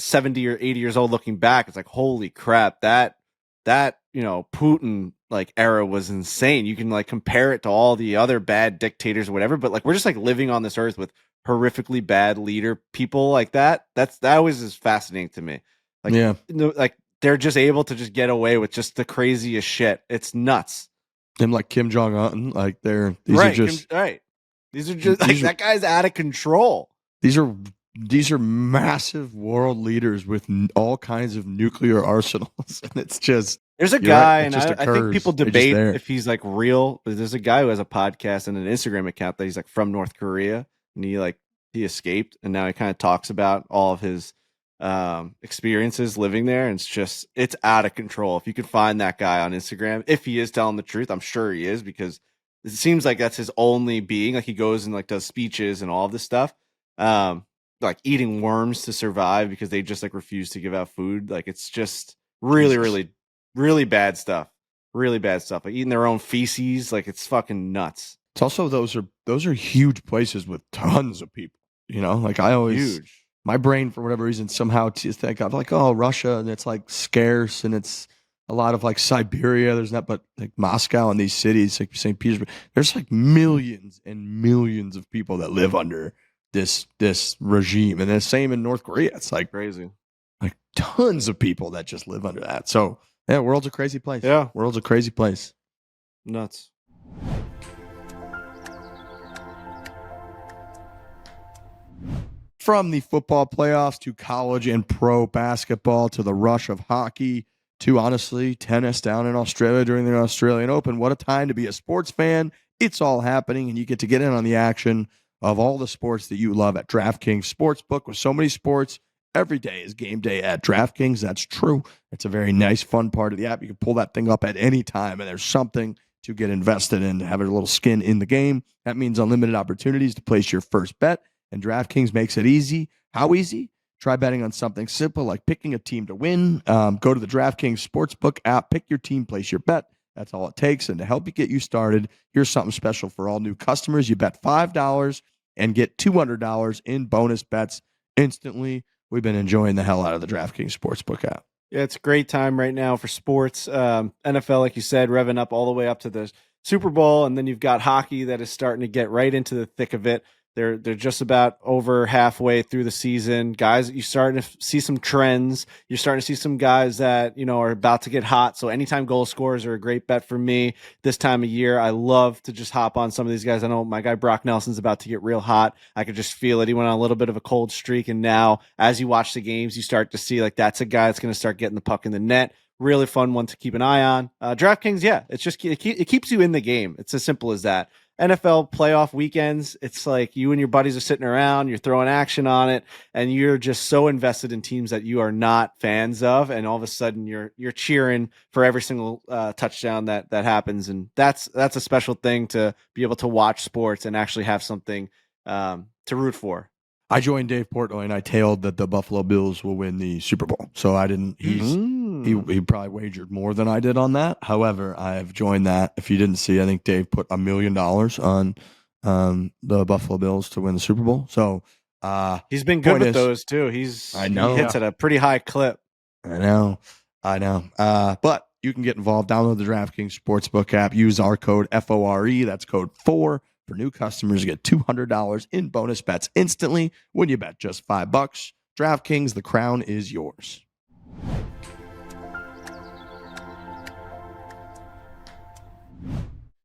70 or 80 years old looking back, it's like, holy crap, that Putin like era was insane. You can like compare it to all the other bad dictators or whatever, but like we're just like living on this earth with horrifically bad leader people like that. That always is fascinating to me. Like, like they're just able to just get away with just the craziest shit. It's nuts. Him like Kim Jong-un, like these right, are just right. These are just like that guy's out of control. These are massive world leaders with all kinds of nuclear arsenals, and it's just there's a guy, right, and I think people debate if he's like real. But there's a guy who has a podcast and an Instagram account that he's like from North Korea, and he escaped, and now he kind of talks about all of his experiences living there, and it's out of control. If you could find that guy on Instagram, if he is telling the truth, I'm sure he is, because it seems like that's his only being. Like he goes and like does speeches and all of this stuff. Like eating worms to survive because they just like refuse to give out food. Like it's just really, really, really bad stuff. Really bad stuff. Like eating their own feces. Like it's fucking nuts. It's also those are huge places with tons of people. You know, like I always my brain for whatever reason somehow think of like, oh, Russia, and it's like scarce, and it's a lot of like Siberia. There's not, but like Moscow and these cities like St. Petersburg. There's like millions and millions of people that live under this regime, and the same in North Korea. It's like crazy, like tons of people that just live under that. So yeah, world's a crazy place. Yeah, world's a crazy place. Nuts. From the football playoffs to college and pro basketball to the rush of hockey to honestly tennis down in Australia during the Australian Open, what a time to be a sports fan. It's all happening, and you get to get in on the action of all the sports that you love at DraftKings Sportsbook. With so many sports, every day is game day at DraftKings. That's true. It's a very nice, fun part of the app. You can pull that thing up at any time, and there's something to get invested in, to have a little skin in the game. That means unlimited opportunities to place your first bet, and DraftKings makes it easy. How easy? Try betting on something simple like picking a team to win. Go to the DraftKings Sportsbook app, pick your team, place your bet. That's all it takes. And to help you get you started, here's something special for all new customers. You bet $5 and get $200 in bonus bets instantly. We've been enjoying the hell out of the DraftKings Sportsbook app. Yeah, it's a great time right now for sports. NFL, like you said, revving up all the way up to the Super Bowl, and then you've got hockey that is starting to get right into the thick of it. They're just about over halfway through the season. Guys, you're starting to see some trends. You're starting to see some guys that, are about to get hot. So anytime goal scorers are a great bet for me this time of year. I love to just hop on some of these guys. I know my guy Brock Nelson's about to get real hot. I could just feel it. He went on a little bit of a cold streak. And now as you watch the games, you start to see like that's a guy that's going to start getting the puck in the net. Really fun one to keep an eye on. DraftKings, yeah, it's just it keeps you in the game. It's as simple as that. NFL playoff weekends, it's like you and your buddies are sitting around, you're throwing action on it, and you're just so invested in teams that you are not fans of, and all of a sudden you're cheering for every single touchdown that happens, and that's a special thing to be able to watch sports and actually have something to root for. I joined Dave Portnoy and I tailed that the Buffalo Bills will win the Super Bowl. So I didn't. He probably wagered more than I did on that. However, I have joined that. If you didn't see, I think Dave put $1 million on the Buffalo Bills to win the Super Bowl. So he's been good with those too. He hits at a pretty high clip. I know. But you can get involved. Download the DraftKings Sportsbook app. Use our code FORE. That's code 4. For new customers, you get $200 in bonus bets instantly when you bet just $5. DraftKings, the crown is yours.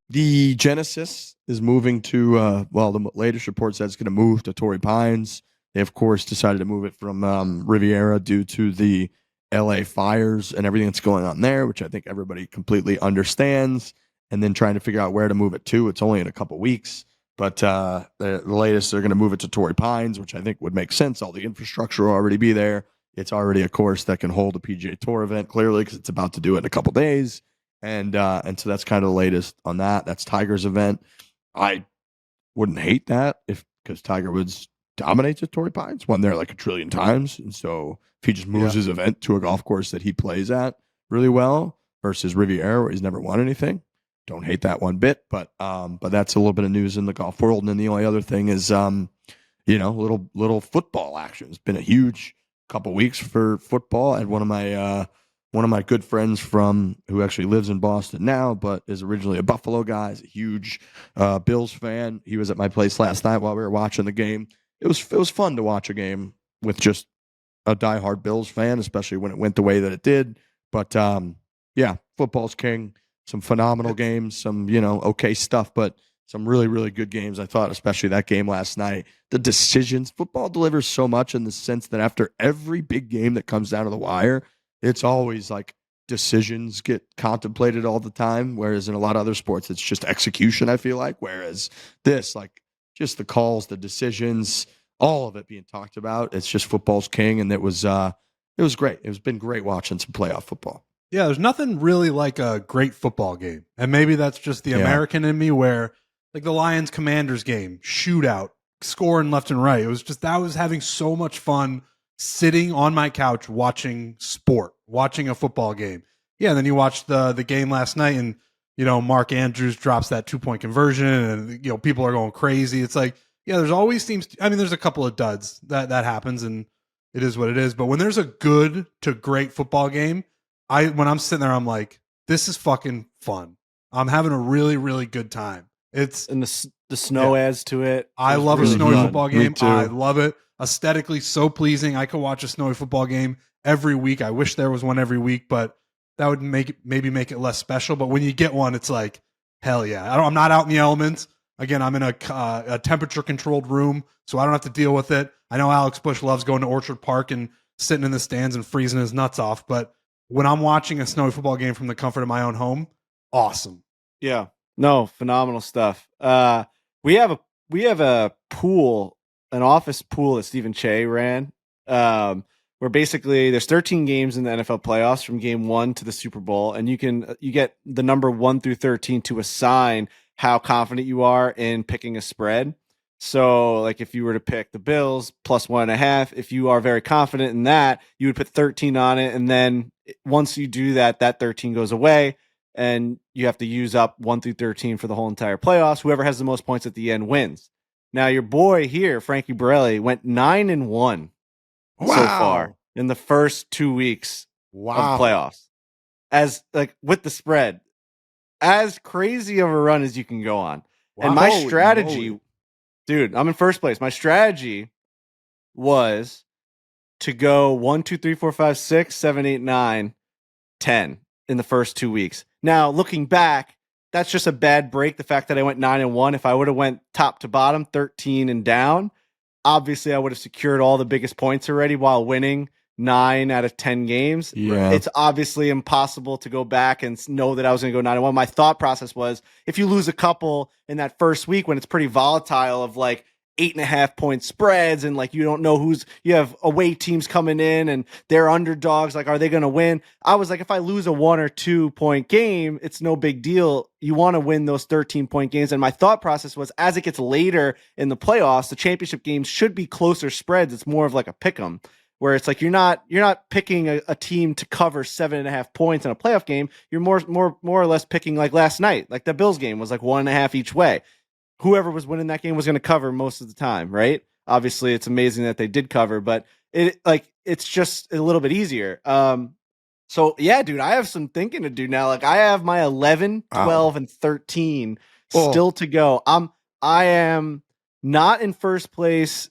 The Genesis is moving to, the latest report says it's going to move to Torrey Pines. They, of course, decided to move it from Riviera due to the LA fires and everything that's going on there, which I think everybody completely understands. And then trying to figure out where to move it to. It's only in a couple weeks. But the latest, they're going to move it to Torrey Pines, which I think would make sense. All the infrastructure will already be there. It's already a course that can hold a PGA Tour event, clearly, because it's about to do it in a couple days. And so that's kind of the latest on that. That's Tiger's event. I wouldn't hate that because Tiger Woods dominates at Torrey Pines, won there like 1 trillion times. And so if he just moves his event to a golf course that he plays at really well versus Riviera, where he's never won anything, don't hate that one bit. But that's a little bit of news in the golf world. And then the only other thing is, little football action. It's been a huge couple weeks for football. I had one of my good friends who actually lives in Boston now, but is originally a Buffalo guy. He's a huge Bills fan. He was at my place last night while we were watching the game. It was fun to watch a game with just a diehard Bills fan, especially when it went the way that it did. But yeah, football's king. Some phenomenal games, some okay stuff, but some really, really good games. I thought, especially that game last night. The decisions, football delivers so much in the sense that after every big game that comes down to the wire, it's always like decisions get contemplated all the time. Whereas in a lot of other sports, it's just execution, I feel like. Whereas this, like just the calls, the decisions, all of it being talked about. It's just football's king. And it was great. It's been great watching some playoff football. Yeah, there's nothing really like a great football game. And maybe that's just the American in me where like the Lions Commanders game, shootout, scoring left and right. It was just, I was having so much fun sitting on my couch watching a football game. Yeah, and then you watch the game last night and, Mark Andrews drops that 2-point conversion and, people are going crazy. It's like, yeah, there's always there's a couple of duds that happens and it is what it is. But when there's a good to great football game, when I'm sitting there, I'm like, this is fucking fun. I'm having a really, really good time. And the snow adds to it. I love really a snowy fun. football game. Me too. I love it. Aesthetically so pleasing. I could watch a snowy football game every week. I wish there was one every week, but that would maybe make it less special. But when you get one, it's like, hell yeah. I'm not out in the elements. Again, I'm in a temperature controlled room, so I don't have to deal with it. I know Alex Bush loves going to Orchard Park and sitting in the stands and freezing his nuts off, but when I'm watching a snowy football game from the comfort of my own home, awesome. Yeah. No, phenomenal stuff. We have a pool, an office pool that Stephen Che ran, where basically there's 13 games in the NFL playoffs from game 1 to the Super Bowl, and you get the number 1 through 13 to assign how confident you are in picking a spread. So, like, if you were to pick the Bills plus 1.5, if you are very confident in that, you would put 13 on it, and then once you do that, that 13 goes away, and you have to use up 1 through 13 for the whole entire playoffs. Whoever has the most points at the end wins. Now, your boy here, Frankie Borelli, went 9-1 so far in the first 2 weeks of playoffs, as like with the spread, as crazy of a run as you can go on. Wow. And my strategy, dude, I'm in first place. My strategy was to go 1, 2, 3, 4, 5, 6, 7, 8, 9, 10 in the first 2 weeks. Now, looking back, that's just a bad break. The fact that I went 9-1, if I would have went top to bottom, 13 and down, obviously I would have secured all the biggest points already while winning 9 out of 10 games. Yeah. It's obviously impossible to go back and know that I was going to go 9-1. My thought process was, if you lose a couple in that first week when it's pretty volatile of like 8.5 point spreads and like you don't know you have away teams coming in and they're underdogs, like are they going to win? I was like, if I lose a 1 or 2 point game, it's no big deal. You want to win those 13-point games. And my thought process was, as it gets later in the playoffs, the championship games should be closer spreads. It's more of like a pick 'em, where it's like you're not picking a team to cover 7.5 points in a playoff game. You're more or less picking, like last night, like the Bills game was like 1.5 each way. Whoever was winning that game was going to cover most of the time, right? Obviously, it's amazing that they did cover, but it's just a little bit easier. So yeah, dude, I have some thinking to do now. Like I have my 11, 12, and 13 still to go. I am not in first place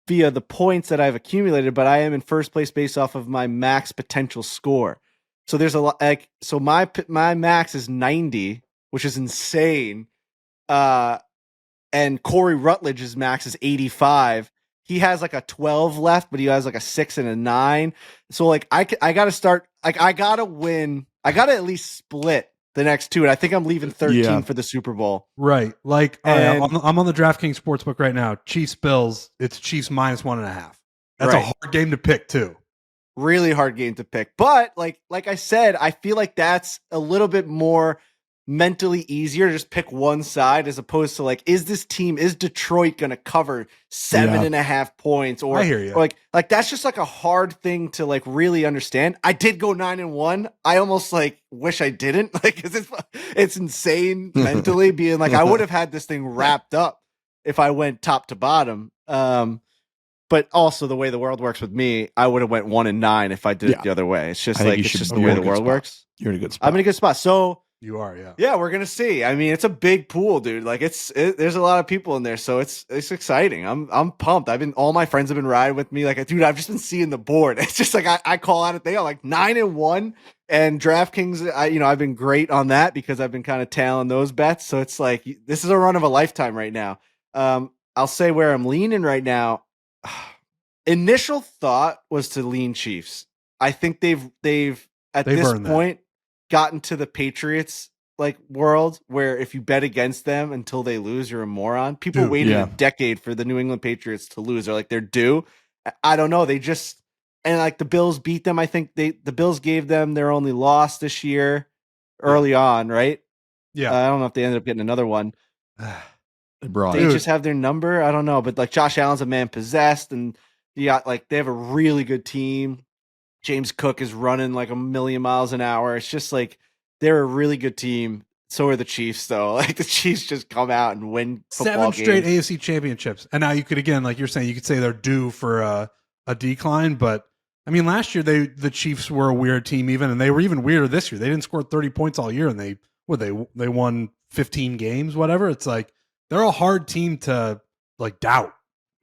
via the points that I've accumulated, but I am in first place based off of my max potential score. So there's a lot. Like, so my max is 90, which is insane. And Corey Rutledge's max is 85. He has like a 12 left, but he has like a 6 and a 9. So like I got to start, like I got to win. I got to at least split the next 2. And I think I'm leaving 13 for the Super Bowl. Right. Like I'm on the DraftKings Sportsbook right now. Chiefs Bills. It's Chiefs minus 1.5. That's a hard game to pick too. Really hard game to pick. But like I said, I feel like that's a little bit more mentally easier to just pick one side as opposed to like, is Detroit going to cover 7.5 points? Or, I hear you. Or like that's just like a hard thing to like really understand. I did go 9-1. I almost like wish I didn't, like, cause it's insane mentally being like, I would have had this thing wrapped up if I went top to bottom. But but also the way the world works with me, I would have went 1-9 if I did it the other way. It's just I think like you it's should- just the you're way in a the good world spot. works. You're in a good spot. I'm in a good spot. So You are, yeah. yeah, we're gonna see. I mean, it's a big pool, dude. Like there's a lot of people in there, so it's exciting. I'm pumped. All my friends have been riding with me. Like, dude, I've just been seeing the board. It's just like I call out it. They are like 9-1, and DraftKings. I've been great on that because I've been kind of tailing those bets. So it's like this is a run of a lifetime right now. I'll say where I'm leaning right now. Initial thought was to lean Chiefs. I think they've at They've this earned that. point gotten to the Patriots like world where if you bet against them until they lose, you're a moron. People Dude, waited yeah. a decade for the New England Patriots to lose. They're like they're due. I don't know. They just and like the Bills beat them. I think the Bills gave them their only loss this year early on, right? Yeah. I don't know if they ended up getting another one. They brought They it. just have their number. I don't know, but like Josh Allen's a man possessed, and you got like they have a really good team. James Cook is running like a million miles an hour. It's just like they're a really good team. So are the Chiefs, though. Like the Chiefs just come out and win football 7 straight games. AFC championships. And now you could, again, like you're saying, you could say they're due for a decline. But I mean, last year the Chiefs were a weird team even, and they were even weirder this year. They didn't score 30 points all year, and they won 15 games, whatever. It's like they're a hard team to like doubt.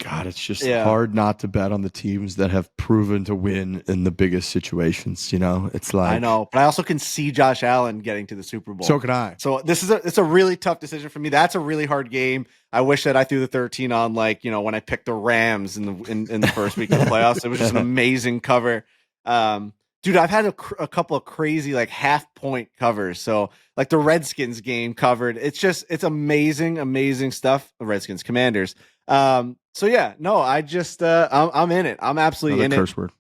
God, it's just Yeah. hard not to bet on the teams that have proven to win in the biggest situations. It's like I know, but I also can see Josh Allen getting to the Super Bowl. So can I. So it's a really tough decision for me. That's a really hard game. I wish that I threw the 13 on when I picked the Rams in the first week of the playoffs. It was just an amazing cover. Dude, I've had a couple of crazy like half point covers. So like the Redskins game covered. It's amazing stuff. The Redskins Commanders. So yeah, no, I just I'm in it. I'm absolutely Another in curse it. word.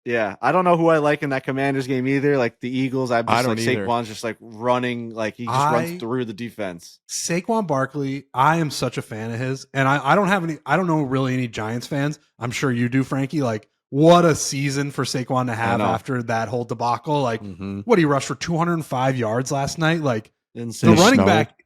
Yeah, I don't know who I like in that Commanders game either. Like the Eagles, I don't like either. Saquon's just like running, like he just runs through the defense. Saquon Barkley, I am such a fan of his, and I don't know really any Giants fans. I'm sure you do, Frankie. Like, what a season for Saquon to have after that whole debacle. Like, what he rushed for 205 yards last night. Like, Insane. the running Snow. back,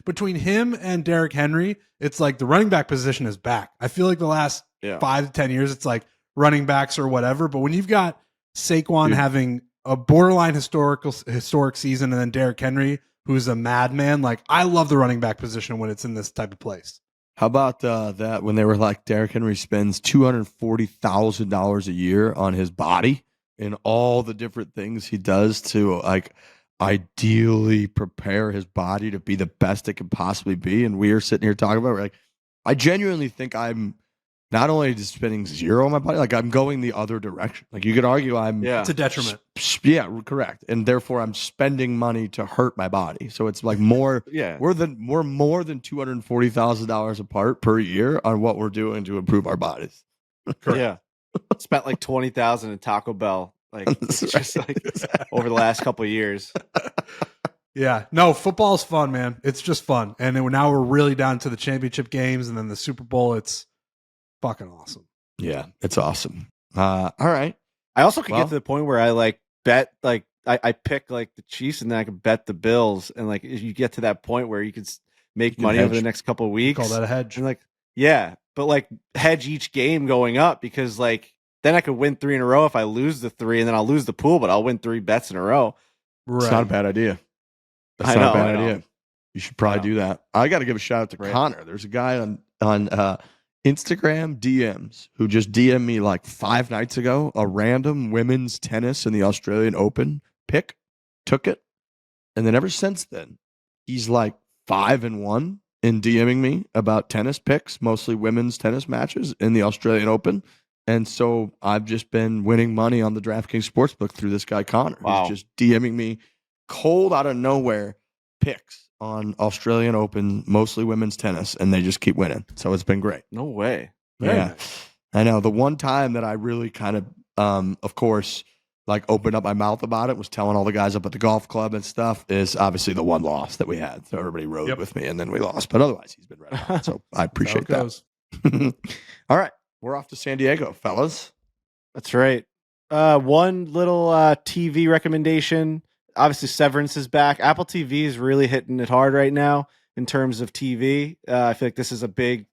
between him and Derrick Henry, it's like the running back position is back. I feel like the last 5 to 10 years, it's like running backs or whatever. But when you've got Saquon having a borderline historic season, and then Derrick Henry, who's a madman, like I love the running back position when it's in this type of place. How about that when they were like Derrick Henry spends $240,000 a year on his body and all the different things he does to like ideally prepare his body to be the best it can possibly be. And we are sitting here talking about like I genuinely think I'm not only just spending zero on my body, like I'm going the other direction. Like you could argue It's a detriment. Yeah, correct. And therefore I'm spending money to hurt my body. So it's like more we're more than $240,000 apart per year on what we're doing to improve our bodies. Yeah. Spent like 20,000 in Taco Bell. Like it's just like over the last couple of years. Yeah, no, football's fun, man. It's just fun. And then now we're really down to the championship games and then the Super Bowl. It's fucking awesome. Yeah, it's awesome. All right. I also could get to the point where I like bet like I pick like the Chiefs and then I could bet the Bills, and like if you get to that point where you could make money over the next couple of weeks. Call that a hedge. And like but like hedge each game going up, because like then I could win 3 in a row if I lose the 3, and then I'll lose the pool, but I'll win 3 bets in a row. Right. It's not a bad idea. That's not a bad idea. You should probably do that. I got to give a shout out to Connor. There's a guy on Instagram DMs who just DM'd me like 5 nights ago a random women's tennis in the Australian Open pick, took it, and then ever since then he's like 5-1 in DMing me about tennis picks, mostly women's tennis matches in the Australian Open. And so I've just been winning money on the DraftKings Sportsbook through this guy Connor, who's just DMing me cold out of nowhere picks on Australian Open, mostly women's tennis, and they just keep winning. So it's been great. No way. Yeah. I know. The one time that I really kind of course, like opened up my mouth about it was telling all the guys up at the golf club and stuff is obviously the one loss that we had. So everybody rode with me and then we lost. But otherwise, he's been right on. So I appreciate that. All right. We're off to San Diego, fellas. That's right. One little TV recommendation. Obviously, Severance is back. Apple TV is really hitting it hard right now in terms of TV. I feel like this is a big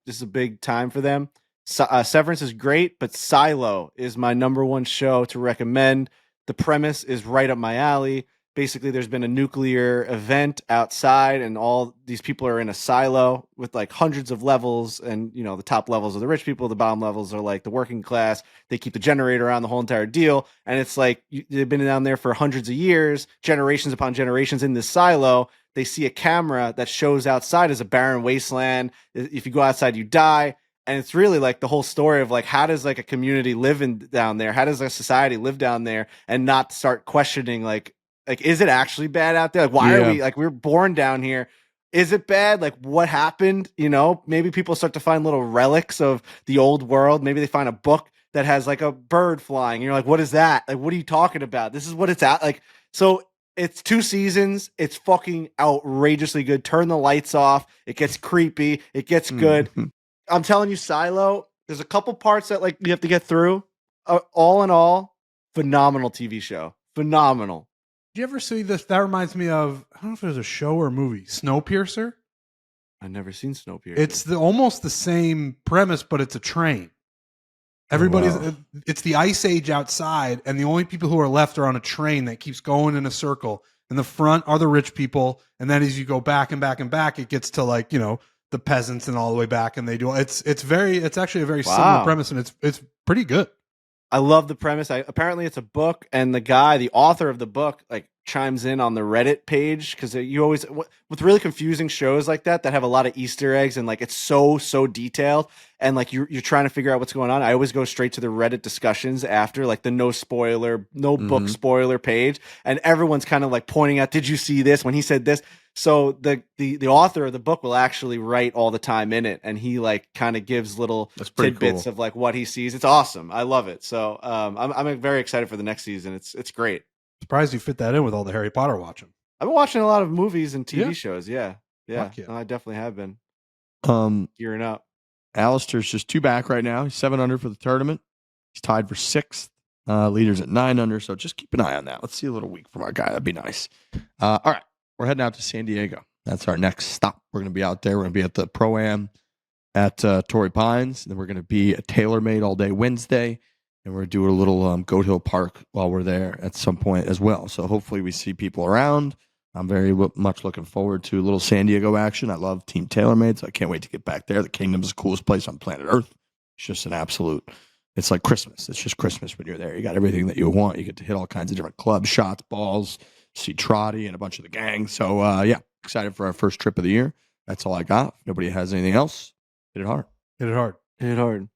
time for them. Severance is great, but Silo is my number one show to recommend. The premise is right up my alley. Basically, there's been a nuclear event outside, and all these people are in a silo with like hundreds of levels. And, you know, the top levels are the rich people, the bottom levels are like the working class. They keep the generator on, the whole entire deal. And it's like they've been down there for hundreds of years, generations upon generations in this silo. They see a camera that shows outside as a barren wasteland. If you go outside, you die. And it's really like the whole story of like, how does like a community live down there? How does a society live down there and not start questioning like, is it actually bad out there? Like, why are we like, we were born down here. Is it bad? Like, what happened? You know, maybe people start to find little relics of the old world. Maybe they find a book that has like a bird flying. And you're like, what is that? Like, what are you talking about? This is what it's at. Like, so it's 2 seasons. It's fucking outrageously good. Turn the lights off. It gets creepy. It gets good. I'm telling you, Silo, there's a couple parts that like you have to get through. All in all, phenomenal TV show. Phenomenal. Did you ever see this? That reminds me of, I don't know if it was a show or a movie, Snowpiercer. I've never seen Snowpiercer. It's almost the same premise, but it's a train. Everybody's, it's the ice age outside, and the only people who are left are on a train that keeps going in a circle. In the front are the rich people, and then as you go back and back and back, it gets to like, you know, the peasants and all the way back, and they do it's actually a very similar premise, and it's pretty good. I love the premise. Apparently it's a book, and the author of the book, like chimes in on the Reddit page, because you always with really confusing shows like that have a lot of Easter eggs, and like it's so detailed, and like you're trying to figure out what's going on. I always go straight to the Reddit discussions after like the no book spoiler page, and everyone's kind of like pointing out, did you see this when he said this? So the author of the book will actually write all the time in it, and he like kind of gives little tidbits of like what he sees. It's awesome. I love it. So I'm very excited for the next season. It's great. Surprised you fit that in with all the Harry Potter watching. I've been watching a lot of movies and TV shows. Yeah. Yeah. No, I definitely have been. Gearing up. Alistair's just 2 back right now. He's 7 under for the tournament. He's tied for 6th. Leaders at 9 under. So just keep an eye on that. Let's see a little week from our guy. That'd be nice. All right. We're heading out to San Diego. That's our next stop. We're going to be out there. We're going to be at the Pro-Am at Torrey Pines. And then we're going to be at TaylorMade all day Wednesday. And we're going to do a little Goat Hill Park while we're there at some point as well. So hopefully we see people around. I'm very much looking forward to a little San Diego action. I love Team TaylorMade, so I can't wait to get back there. The Kingdom is the coolest place on planet Earth. It's just an absolute, it's like Christmas. It's just Christmas when you're there. You got everything that you want. You get to hit all kinds of different clubs, shots, balls, see Trotty and a bunch of the gang. So, yeah, excited for our first trip of the year. That's all I got. If nobody has anything else, hit it hard. Hit it hard. Hit it hard.